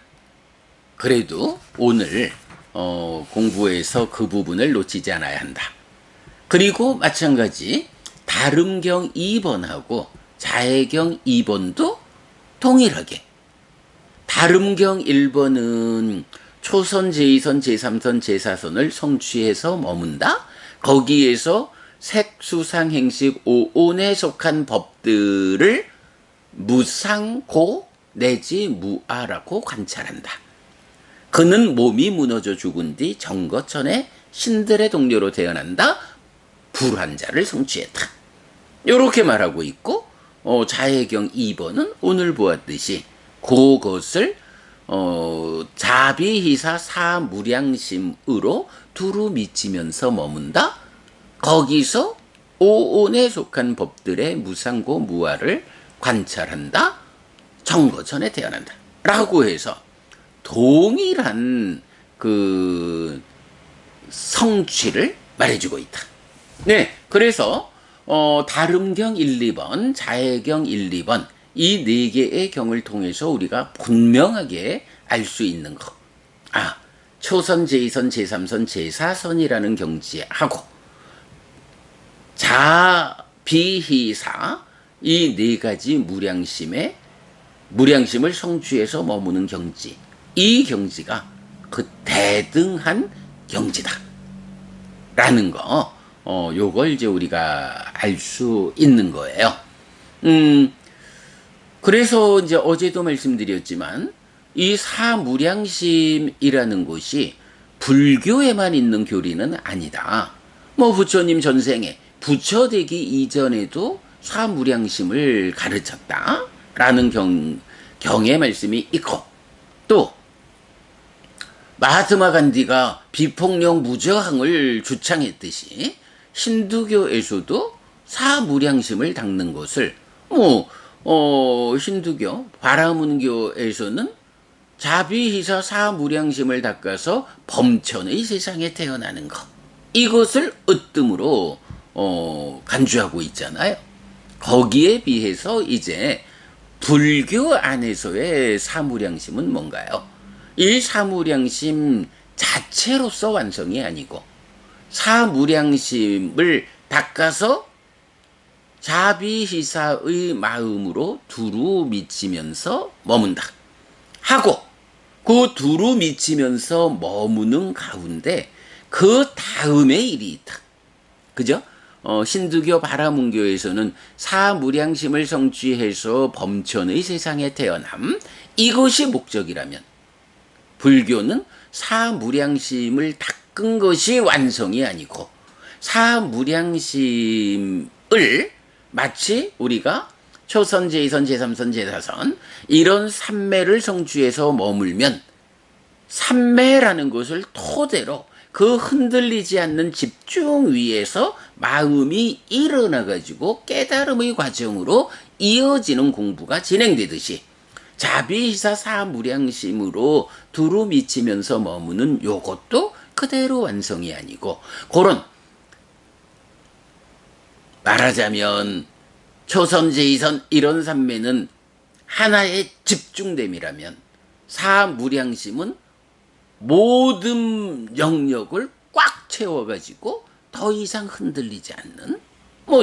그래도 오늘 공부에서 그 부분을 놓치지 않아야 한다. 그리고 마찬가지 다름경 2번하고 자해경 2번도 동일하게 다름경 1번은 초선, 제2선, 제3선, 제4선을 성취해서 머문다. 거기에서 색수상 행식 5온에 속한 법들을 무상고 내지 무아라고 관찰한다. 그는 몸이 무너져 죽은 뒤 정거천에 신들의 동료로 태어난다. 불환자를 성취했다. 이렇게 말하고 있고 자해경 2번은 오늘 보았듯이 그것을 자비희사 사무량심으로 두루 미치면서 머문다. 거기서 5온에 속한 법들의 무상고 무아를 관찰한다. 정거천에 태어난다. 라고 해서 동일한 그 성취를 말해주고 있다. 네, 그래서 다름경 1, 2번, 자해경 1, 2번 이 네 개의 경을 통해서 우리가 분명하게 알 수 있는 것. 초선, 제2선, 제3선, 제4선이라는 경지하고 자비희사 이 네 가지 무량심을 성취해서 머무는 경지. 이 경지가 그 대등한 경지다. 라는 거. 요걸 이제 우리가 알 수 있는 거예요. 그래서 이제 어제도 말씀드렸지만 이 사무량심이라는 것이 불교에만 있는 교리는 아니다. 뭐 부처님 전생에 부처 되기 이전에도 사무량심을 가르쳤다라는 경의 말씀이 있고, 또 마하트마 간디가 비폭력 무저항을 주창했듯이 힌두교에서도 사무량심을 닦는 것을 힌두교 바라문교에서는 자비희사 사무량심을 닦아서 범천의 세상에 태어나는 것, 이것을 으뜸으로 간주하고 있잖아요. 거기에 비해서 이제 불교 안에서의 사무량심은 뭔가요? 이 사무량심 자체로서 완성이 아니고 사무량심을 닦아서 자비희사의 마음으로 두루 미치면서 머문다 하고, 그 두루 미치면서 머무는 가운데 그 다음의 일이 있다. 그죠? 힌두교 바라문교에서는 사무량심을 성취해서 범천의 세상에 태어남, 이것이 목적이라면 불교는 사무량심을 닦은 것이 완성이 아니고 사무량심을 마치 우리가 초선, 제2선, 제3선, 제4선 이런 삼매를 성취해서 머물면 삼매라는 것을 토대로 그 흔들리지 않는 집중 위에서 마음이 일어나가지고 깨달음의 과정으로 이어지는 공부가 진행되듯이 자비희사 사무량심으로 두루 미치면서 머무는 요것도 그대로 완성이 아니고, 그런 말하자면 초선, 제2선 이런 삼매는 하나의 집중됨이라면 사무량심은 모든 영역을 꽉 채워가지고 더 이상 흔들리지 않는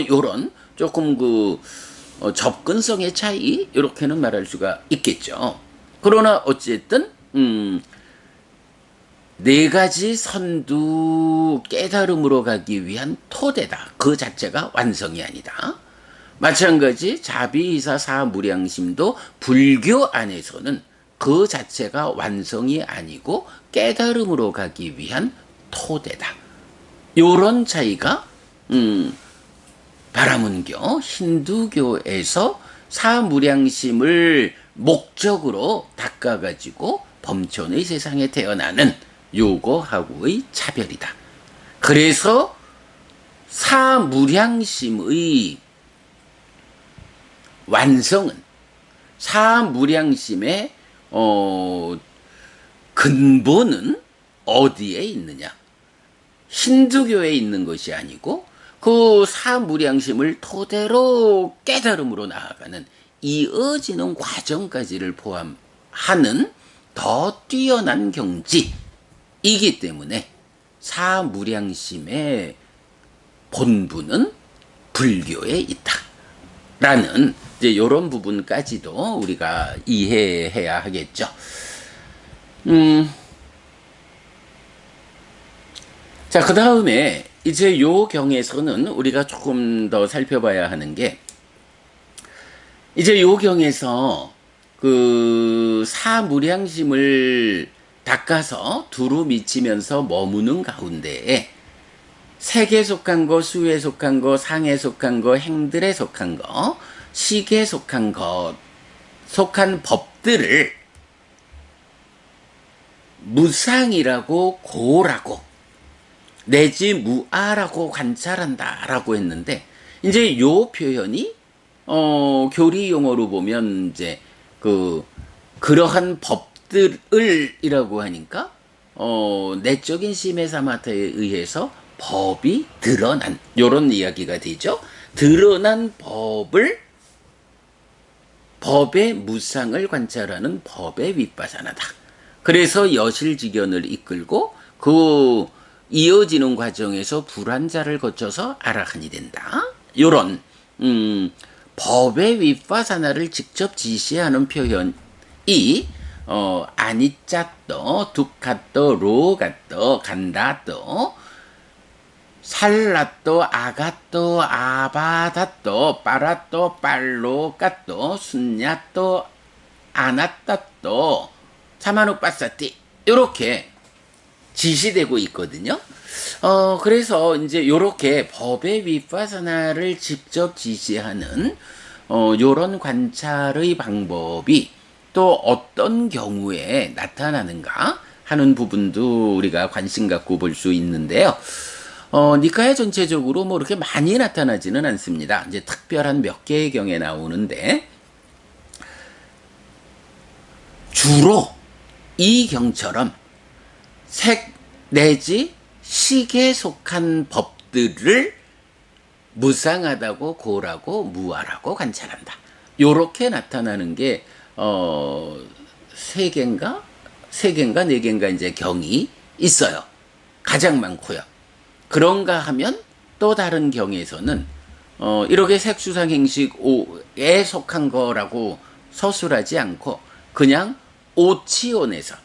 요런 조금 접근성의 차이, 이렇게는 말할 수가 있겠죠. 그러나 어쨌든 네 가지 선두 깨달음으로 가기 위한 토대다. 그 자체가 완성이 아니다. 마찬가지 자비희사 사무량심도 불교 안에서는 그 자체가 완성이 아니고 깨달음으로 가기 위한 토대다. 요런 차이가 바라문교, 힌두교에서 사무량심을 목적으로 닦아가지고 범천의 세상에 태어나는 요거하고의 차별이다. 그래서 사무량심의 완성은 사무량심의 근본은 어디에 있느냐? 힌두교에 있는 것이 아니고 그 사무량심을 토대로 깨달음으로 나아가는 이어지는 과정까지를 포함하는 더 뛰어난 경지이기 때문에 사무량심의 본부는 불교에 있다라는 이제 이런 부분까지도 우리가 이해해야 하겠죠. 자, 그 다음에 이제 요 경에서는 우리가 조금 더 살펴봐야 하는 게, 이제 요 경에서 그 사무량심을 닦아서 두루 미치면서 머무는 가운데에 색에 속한 거, 수에 속한 거, 상에 속한 거, 행들에 속한 거, 식에 속한 것, 속한 법들을 무상이라고 고라고 내지 무아라고 관찰한다라고 했는데, 이제 요 표현이 교리 용어로 보면 이제 그러한 법들을이라고 하니까 내적인 심해사마타에 의해서 법이 드러난 요런 이야기가 되죠. 드러난 법의 무상을 관찰하는 법의 윗바사나다. 그래서 여실직연을 이끌고 그 이어지는 과정에서 불환자를 거쳐서 아라한이 된다. 요런 법의 윗바사나를 직접 지시하는 표현이 아니짜떠, 두카떠, 로가떠, 간다떠 살라또, 아가또, 아바다또, 빠라또, 빨로까또, 순야또, 아나따또, 사마누빠사띠 이렇게 지시되고 있거든요. 그래서 이제 요렇게 법의 윗바사나를 직접 지시하는 요런 관찰의 방법이 또 어떤 경우에 나타나는가 하는 부분도 우리가 관심 갖고 볼 수 있는데요. 니카야 전체적으로 뭐 이렇게 많이 나타나지는 않습니다. 이제 특별한 몇 개의 경에 나오는데, 주로 이 경처럼 색 내지 식에 속한 법들을 무상하다고, 고라고, 무아라고 관찰한다. 요렇게 나타나는 게 세 개인가 네 개인가 이제 경이 있어요. 가장 많고요. 그런가 하면 또 다른 경에서는 이렇게 색수상행식에 속한 거라고 서술하지 않고 그냥 오치온에서,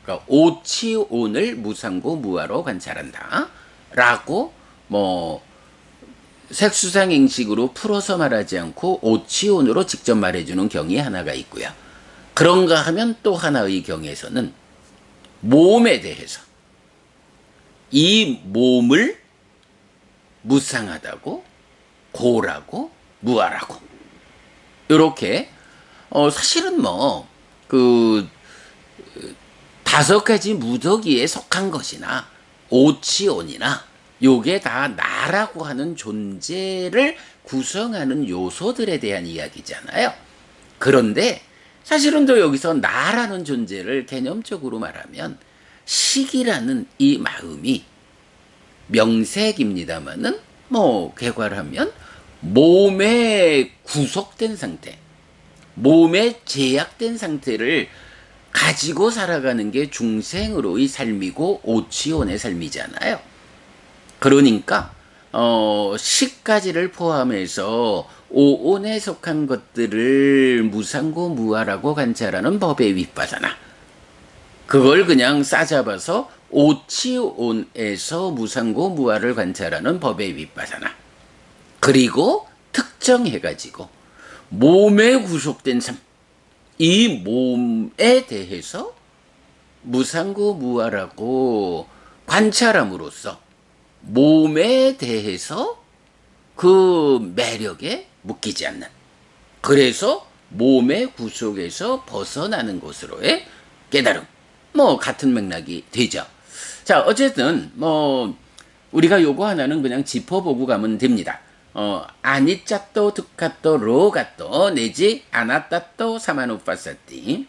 그러니까 오치온을 무상고 무아로 관찰한다 라고 뭐 색수상행식으로 풀어서 말하지 않고 오치온으로 직접 말해주는 경이 하나가 있고요. 그런가 하면 또 하나의 경에서는 몸에 대해서 이 몸을 무상하다고, 고라고, 무아라고 이렇게 사실은 뭐 그 5가지 무더기에 속한 것이나 오치온이나 요게 다 나라고 하는 존재를 구성하는 요소들에 대한 이야기잖아요. 그런데 사실은 또 여기서 나라는 존재를 개념적으로 말하면 식이라는 이 마음이 명색입니다마는 뭐 개괄하면 몸에 구속된 상태, 몸에 제약된 상태를 가지고 살아가는 게 중생으로의 삶이고 오치온의 삶이잖아요. 그러니까 식까지를 포함해서 오온에 속한 것들을 무상고 무아라고 관찰하는 법의 윗바사나, 그걸 그냥 싸잡아서 오치온에서 무상고 무아를 관찰하는 법의 윗바사나, 그리고 특정해가지고 몸에 구속된 삶, 이 몸에 대해서 무상고 무아라고 관찰함으로써 몸에 대해서 그 매력에 묶이지 않는, 그래서 몸의 구속에서 벗어나는 것으로의 깨달음, 뭐 같은 맥락이 되죠. 자, 어쨌든 뭐 우리가 요거 하나는 그냥 짚어보고 가면 됩니다. 아니짜또 두카또 로가또 내지 아나따또 사마누파사띠,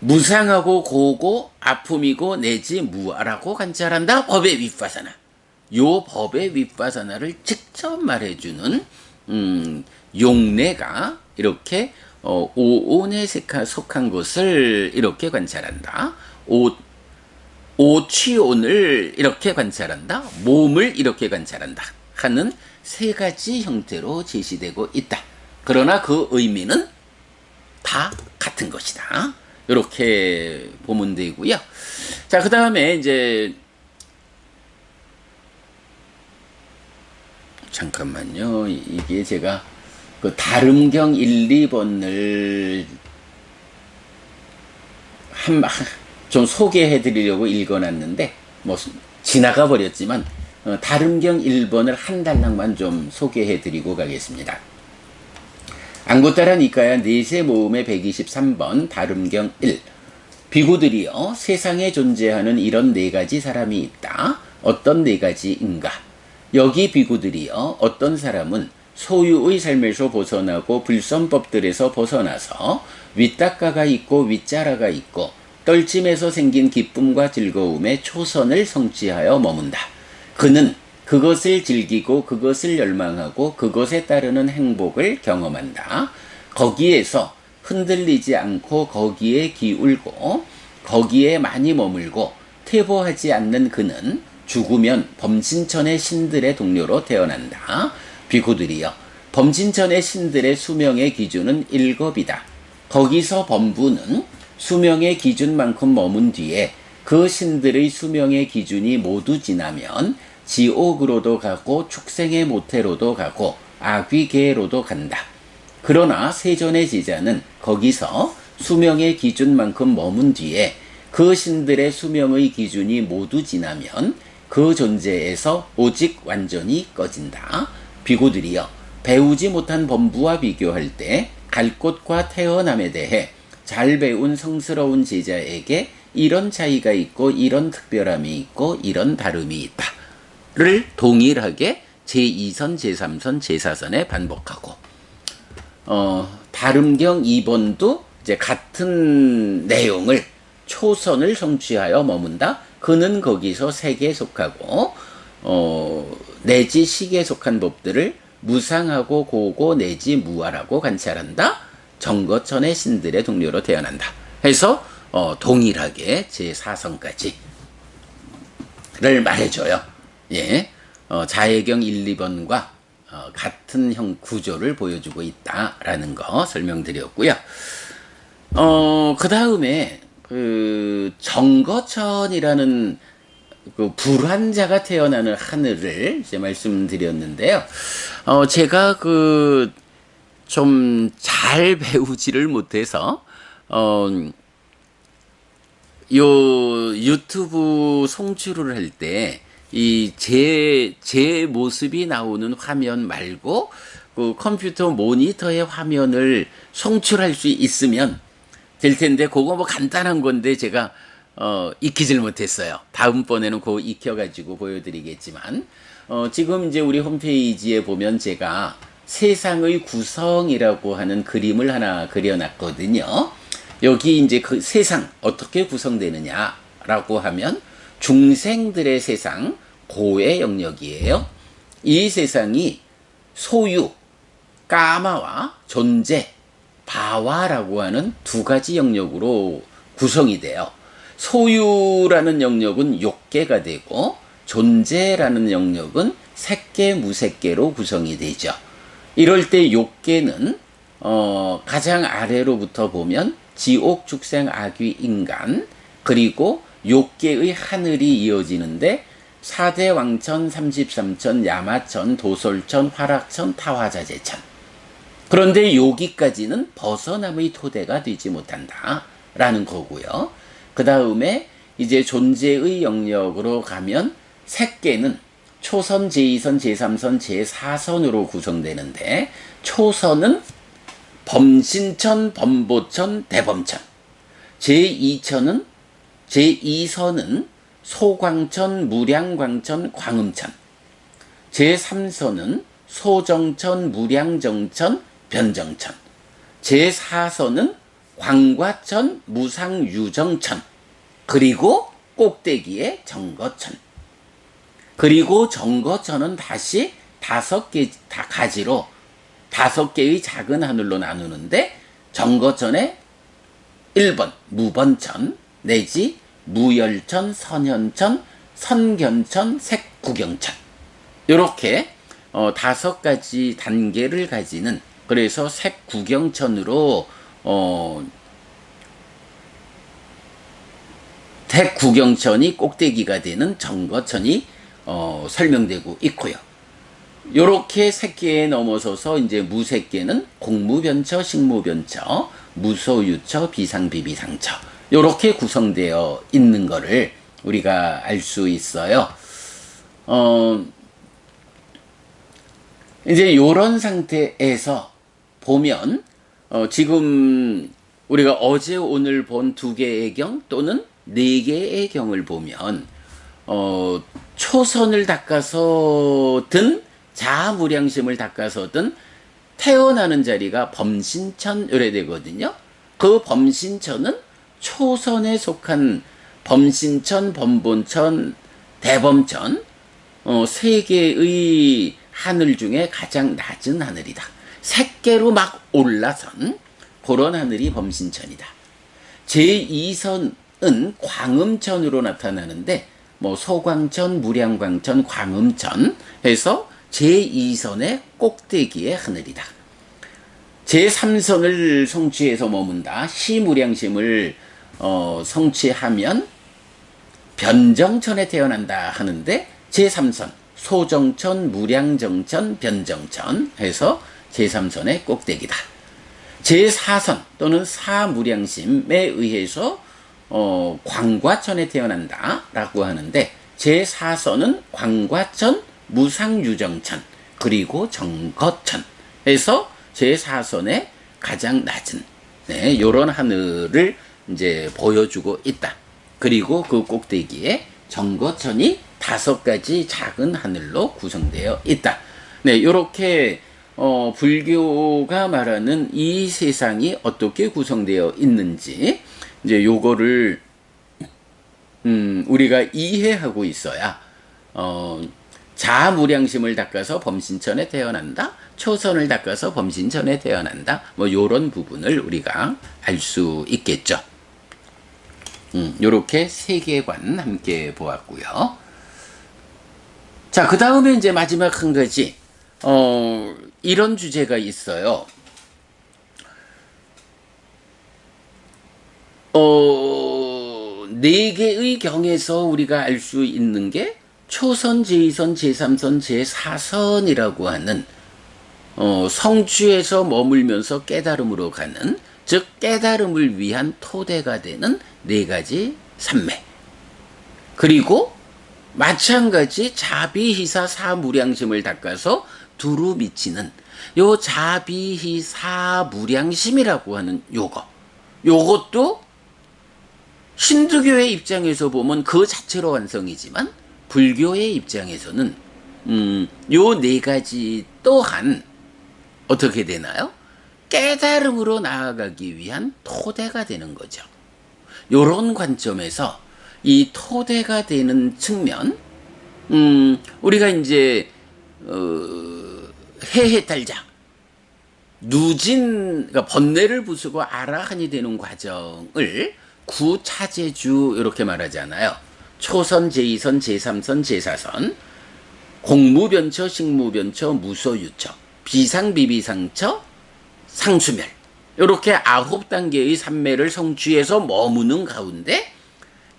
무상하고 고고 아픔이고 내지 무아라고 관찰한다. 법의 윗바사나. 요 법의 윗바사나를 직접 말해주는 용례가 이렇게 오온에 속한 것을 이렇게 관찰한다. 오취온을 이렇게 관찰한다. 몸을 이렇게 관찰한다 하는 3가지 형태로 제시되고 있다. 그러나 그 의미는 다 같은 것이다. 이렇게 보면 되고요. 자, 그 다음에 이제 잠깐만요. 이게 제가 그 다름경 1, 2번을 좀 소개해 드리려고 읽어놨는데 뭐 지나가 버렸지만 다름경 1번을 한 단락만 좀 소개해 드리고 가겠습니다. 안구따라 니까야 네세 모음의 123번 다름경 1. 비구들이여, 세상에 존재하는 이런 4가지 사람이 있다. 어떤 4가지인가? 여기 비구들이여, 어떤 사람은 소유의 삶에서 벗어나고 불선법들에서 벗어나서 윗닦아가 있고 윗자라가 있고 떨짐에서 생긴 기쁨과 즐거움에 초선을 성취하여 머문다. 그는 그것을 즐기고 그것을 열망하고 그것에 따르는 행복을 경험한다. 거기에서 흔들리지 않고 거기에 기울고 거기에 많이 머물고 퇴보하지 않는 그는 죽으면 범신천의 신들의 동료로 태어난다. 비구들이여, 범신천의 신들의 수명의 기준은 7이다. 거기서 범부는 수명의 기준만큼 머문 뒤에 그 신들의 수명의 기준이 모두 지나면 지옥으로도 가고 축생의 모태로도 가고 아귀계로도 간다. 그러나 세존의 제자는 거기서 수명의 기준만큼 머문 뒤에 그 신들의 수명의 기준이 모두 지나면 그 존재에서 오직 완전히 꺼진다. 비구들이여, 배우지 못한 범부와 비교할 때 갈 곳과 태어남에 대해 잘 배운 성스러운 제자에게 이런 차이가 있고 이런 특별함이 있고 이런 다름이 있다를 동일하게 제2선, 제3선, 제4선에 반복하고 다름경 2번도 이제 같은 내용을 초선을 성취하여 머문다. 그는 거기서 색에 속하고 내지 식에 속한 법들을 무상하고 고고 내지 무아라고 관찰한다. 정거천의 신들의 동료로 태어난다. 해서 동일하게 제4선까지를 말해줘요. 예, 자해경 1, 2번과 같은 형 구조를 보여주고 있다라는 거 설명드렸고요. 그 다음에 그 정거천이라는 그 불환자가 태어나는 하늘을 이제 말씀드렸는데요. 제가 그 좀 잘 배우지를 못해서 요 유튜브 송출을 할 때 이 제 모습이 나오는 화면 말고 그 컴퓨터 모니터의 화면을 송출할 수 있으면 될 텐데, 그거 뭐 간단한 건데 제가 익히질 못했어요. 다음번에는 그거 익혀가지고 보여드리겠지만, 지금 이제 우리 홈페이지에 보면 제가 세상의 구성이라고 하는 그림을 하나 그려놨거든요. 여기 이제 그 세상 어떻게 구성되느냐라고 하면 중생들의 세상, 고의 영역이에요. 이 세상이 소유, 까마와 존재, 바와라고 하는 두 가지 영역으로 구성이 돼요. 소유라는 영역은 욕계가 되고 존재라는 영역은 색계, 무색계로 구성이 되죠. 이럴 때 욕계는 가장 아래로부터 보면 지옥, 축생, 아귀, 인간, 그리고 욕계의 하늘이 이어지는데 4대 왕천, 33천, 야마천, 도솔천, 화락천, 타화자재천. 그런데 여기까지는 벗어남의 토대가 되지 못한다 라는 거고요. 그 다음에 이제 존재의 영역으로 가면 색계는 초선, 제2선, 제3선, 제4선으로 구성되는데, 초선은 범신천, 범보천, 대범천. 제2선은 소광천, 무량광천, 광음천. 제3선은 소정천, 무량정천, 변정천. 제4선은 광과천, 무상유정천. 그리고 꼭대기에 정거천. 그리고 정거천은 다시 5개 가지로 5개의 작은 하늘로 나누는데, 정거천에 1번 무번천 내지 무열천, 선현천, 선견천, 색구경천, 이렇게 5가지 단계를 가지는, 그래서 색구경천으로 색구경천이 꼭대기가 되는 정거천이 설명되고 있고요. 요렇게 색계에 넘어서서 이제 무색계는 공무변처, 식무변처, 무소유처, 비상비비상처, 요렇게 구성되어 있는 거를 우리가 알 수 있어요. 이제 요런 상태에서 보면 지금 우리가 어제 오늘 본 2개의 경 또는 4개의 경을 보면 초선을 닦아서든 자무량심을 닦아서든 태어나는 자리가 범신천 요래 되거든요. 그 범신천은 초선에 속한 범신천, 범본천, 대범천, 3개의 하늘 중에 가장 낮은 하늘이다. 색계로 막 올라선 그런 하늘이 범신천이다. 제2선은 광음천으로 나타나는데, 뭐 소광천, 무량광천, 광음천 해서 제2선의 꼭대기의 하늘이다. 제3선을 성취해서 머문다. 시무량심을 성취하면 변정천에 태어난다 하는데 제3선 소정천, 무량정천, 변정천 해서 제3선의 꼭대기다. 제4선 또는 사무량심에 의해서 광과천에 태어난다 라고 하는데 제4선은 광과천, 무상유정천, 그리고 정거천 해서 제4선의 가장 낮은 요런 하늘을 이제 보여주고 있다. 그리고 그 꼭대기에 정거천이 5가지 작은 하늘로 구성되어 있다. 네, 요렇게 불교가 말하는 이 세상이 어떻게 구성되어 있는지 이제 요거를 우리가 이해하고 있어야 자무량심을 닦아서 범신천에 태어난다. 초선을 닦아서 범신천에 태어난다. 뭐 요런 부분을 우리가 알 수 있겠죠. 요렇게 세계관 함께 보았고요. 자, 그 다음에 이제 마지막 한 가지 이런 주제가 있어요. 네 개의 경에서 우리가 알 수 있는 게 초선, 제2선, 제3선, 제4선이라고 하는 성취에서 머물면서 깨달음으로 가는, 즉 깨달음을 위한 토대가 되는 4가지 산매. 그리고 마찬가지 자비희사 사무량심을 닦아서 두루 미치는 요 자비희사무량심이라고 하는 요것도 힌두교의 입장에서 보면 그 자체로 완성이지만 불교의 입장에서는 요 4가지 또한 어떻게 되나요? 깨달음으로 나아가기 위한 토대가 되는 거죠. 요런 관점에서 이 토대가 되는 측면, 우리가 이제 해해달자 그러니까 번뇌를 부수고 아라한이 되는 과정을 구차제주 이렇게 말하잖아요. 초선, 제2선, 제3선, 제4선, 공무변처, 식무변처, 무소유처, 비상비비상처, 상수멸, 이렇게 9단계의 산매를 성취해서 머무는 가운데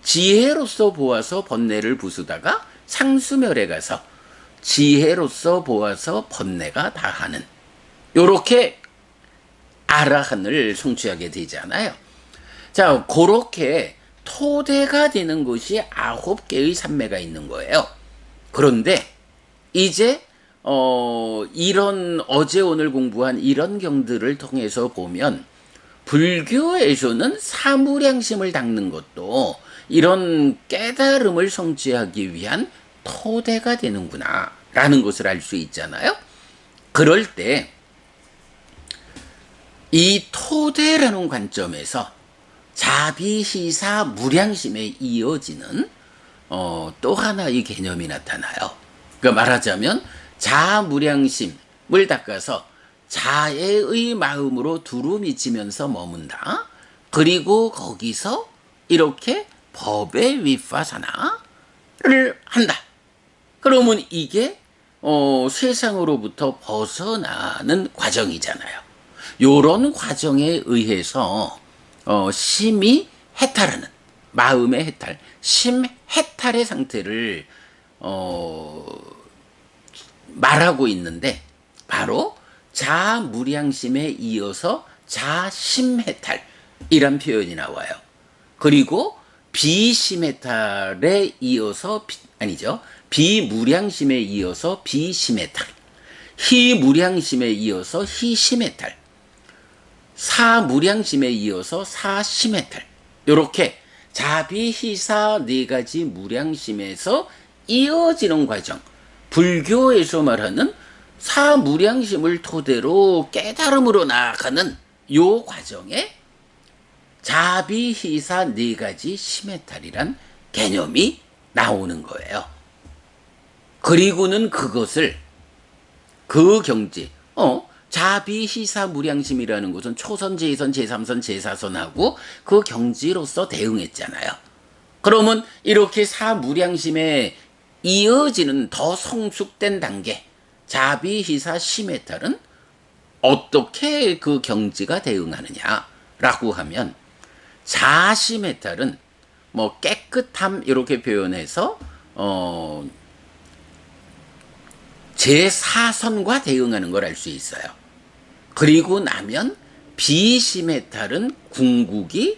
지혜로서 보아서 번뇌를 부수다가 상수멸에 가서 지혜로서 보아서 번뇌가 다하는, 요렇게 아라한을 성취하게 되잖아요. 자, 그렇게 토대가 되는 것이 9개의 산매가 있는 거예요. 그런데 이제 이런 어제 오늘 공부한 이런 경들을 통해서 보면 불교에서는 사무량심을 닦는 것도 이런 깨달음을 성취하기 위한 토대가 되는구나 라는 것을 알 수 있잖아요. 그럴 때 이 토대라는 관점에서 자비희사 무량심에 이어지는 또 하나의 개념이 나타나요. 그러니까 말하자면 자무량심을 닦아서 자애의 마음으로 두루 미치면서 머문다. 그리고 거기서 이렇게 법의 윗파사나를 한다. 그러면 이게 세상으로부터 벗어나는 과정이잖아요. 요런 과정에 의해서 심이 해탈하는, 마음의 해탈, 심해탈의 상태를 말하고 있는데 바로 자무량심에 이어서 자심해탈이란 표현이 나와요. 그리고 비심해탈에 이어서 비무량심에 이어서 비심해탈, 희무량심에 이어서 희심해탈, 사무량심에 이어서 사심해탈, 요렇게 자비희사 4가지 무량심에서 이어지는 과정, 불교에서 말하는 사무량심을 토대로 깨달음으로 나아가는 요 과정에 자비희사 4가지 심해탈이란 개념이 나오는 거예요. 그리고는 그것을 그 경지, 자비희사 무량심이라는 것은 초선, 제2선, 제3선, 제4선하고 그 경지로서 대응했잖아요. 그러면 이렇게 사무량심에 이어지는 더 성숙된 단계, 자비희사 심해탈은 어떻게 그 경지가 대응하느냐라고 하면, 자심해탈은 뭐 깨끗함 이렇게 표현해서 제4선과 대응하는 걸 알 수 있어요. 그리고 나면 비시메탈은 궁극이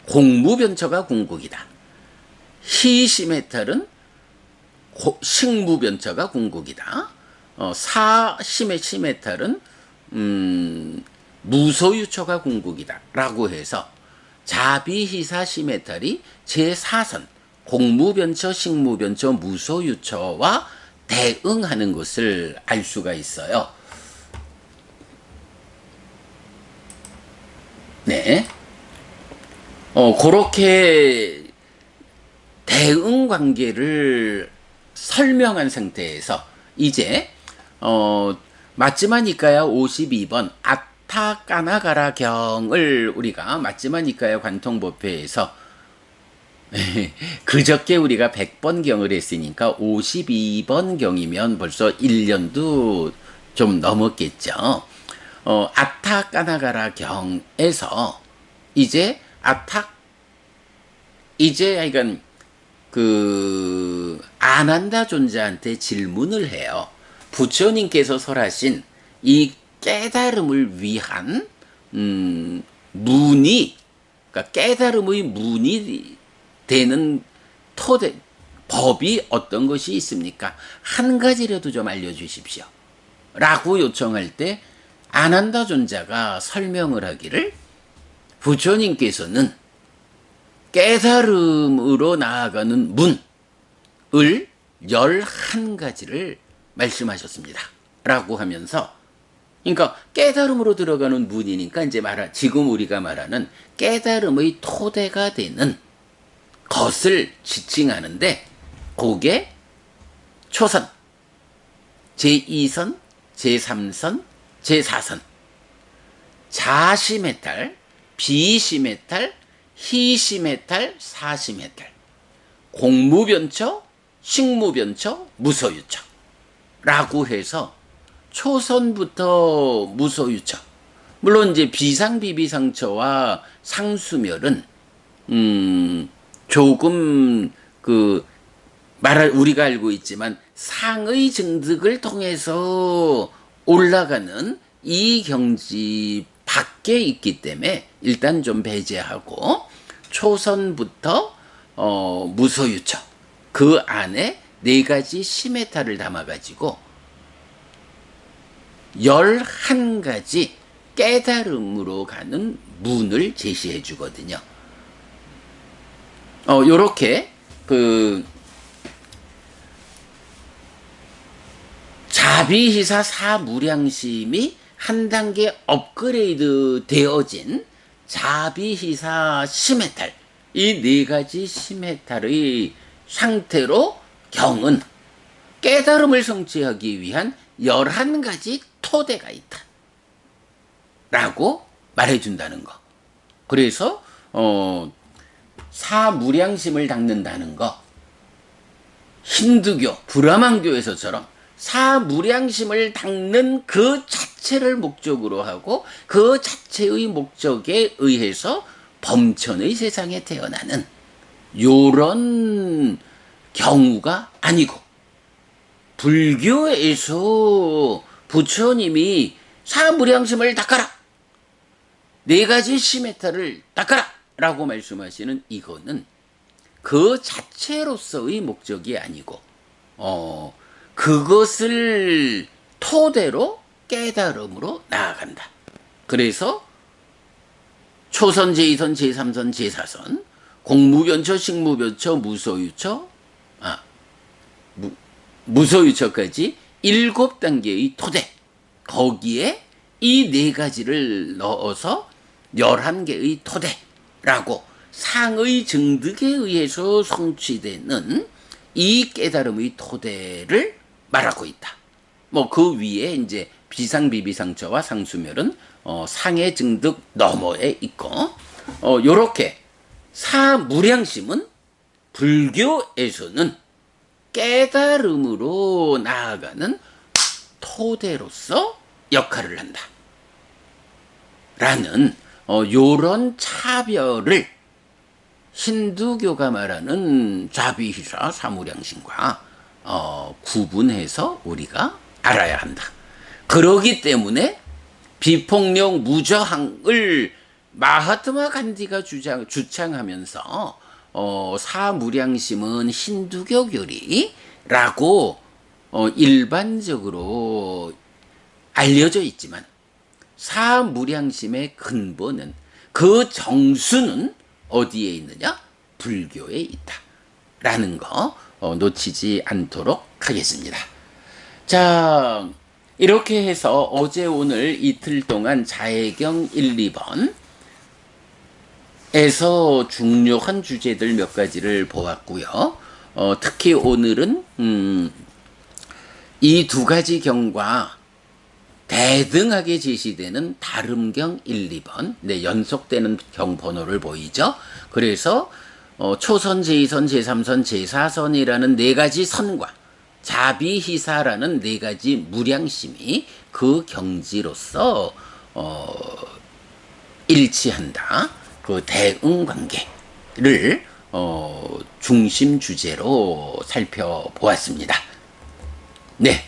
공무변처가 궁극이다. 희시메탈은 식무변처가 궁극이다. 사시메탈은 무소유처가 궁극이다. 라고 해서 자비희사시메탈이 제4선 공무변처, 식무변처, 무소유처와 대응하는 것을 알 수가 있어요. 네. 그렇게 대응 관계를 설명한 상태에서 이제 맞지마니까야 52번 아타까나가라 경을 우리가 맞지마니까야 관통법회에서 그저께 우리가 100번 경을 했으니까 52번 경이면 벌써 1년도 좀 넘었겠죠. 아타까나가라 경에서 이제 하여간 아난다 존재한테 질문을 해요. 부처님께서 설하신 이 깨달음을 위한 문이, 그러니까 깨달음의 문이 되는 법이 어떤 것이 있습니까? 한 가지라도 좀 알려주십시오. 라고 요청할 때 아난다 존자가 설명을 하기를 부처님께서는 깨달음으로 나아가는 문을 11가지를 말씀하셨습니다. 라고 하면서, 그러니까 깨달음으로 들어가는 문이니까 이제 지금 우리가 말하는 깨달음의 토대가 되는 것을 지칭하는데, 그게 초선, 제2선, 제3선, 제4선, 자시메탈, 비시메탈, 희시메탈, 사시메탈, 공무변처, 식무변처, 무소유처 라고 해서 초선부터 무소유처, 물론 이제 비상비비상처와 상수멸은 조금 우리가 알고 있지만 상의 증득을 통해서 올라가는 이 경지 밖에 있기 때문에 일단 좀 배제하고 초선부터 무소유처 그 안에 4가지 시메타를 담아가지고 11가지 깨달음으로 가는 문을 제시해 주거든요. 요렇게 자비희사 사무량심이 한 단계 업그레이드 되어진 자비희사 시메탈, 이 4가지 시메탈의 상태로 경은 깨달음을 성취하기 위한 11가지 토대가 있다 라고 말해준다는 거. 그래서 사무량심을 닦는다는 거, 힌두교 브라만교에서처럼 사무량심을 닦는 그 자체를 목적으로 하고 그 자체의 목적에 의해서 범천의 세상에 태어나는 요런 경우가 아니고, 불교에서 부처님이 사무량심을 닦아라, 4가지 시메타를 닦아라 라고 말씀하시는 이거는 그 자체로서의 목적이 아니고 그것을 토대로 깨달음으로 나아간다. 그래서 초선, 제2선, 제3선, 제4선, 공무변처, 식무변처, 무소유처까지 7단계의 토대, 거기에 이 4가지를 넣어서 11개의 토대라고 상의 증득에 의해서 성취되는 이 깨달음의 토대를 말하고 있다. 뭐 그 위에 이제 비상비비상처와 상수멸은 상의 증득 너머에 있고, 요렇게 사무량심은 불교에서는 깨달음으로 나아가는 토대로서 역할을 한다 라는 요런 차별을 힌두교가 말하는 자비희사 사무량심과 구분해서 우리가 알아야 한다. 그러기 때문에 비폭력 무저항을 마하트마 간디가 주창하면서 사무량심은 힌두교 교리라고 일반적으로 알려져 있지만 사무량심의 근본은 그 정수는 어디에 있느냐? 불교에 있다. 라는 거 놓치지 않도록 하겠습니다. 자, 이렇게 해서 어제 오늘 이틀 동안 자해경 1, 2번 에서 중요한 주제들 몇 가지를 보았고요. 특히 오늘은 이 두 가지 경과 대등하게 제시되는 다름경 1, 2번 네, 연속되는 경 번호를 보이죠. 그래서 초선, 제2선, 제3선, 제4선이라는 네 가지 선과 자비희사라는 네 가지 무량심이 그 경지로서 일치한다. 그 대응관계를 중심 주제로 살펴보았습니다. 네.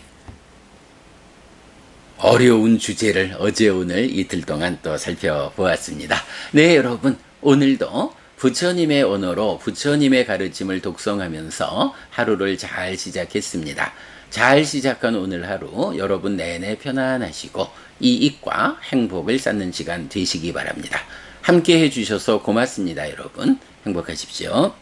어려운 주제를 어제 오늘 이틀 동안 또 살펴보았습니다. 네, 여러분 오늘도 부처님의 언어로 부처님의 가르침을 독송하면서 하루를 잘 시작했습니다. 잘 시작한 오늘 하루 여러분 내내 편안하시고 이익과 행복을 쌓는 시간 되시기 바랍니다. 함께 해주셔서 고맙습니다. 여러분 행복하십시오.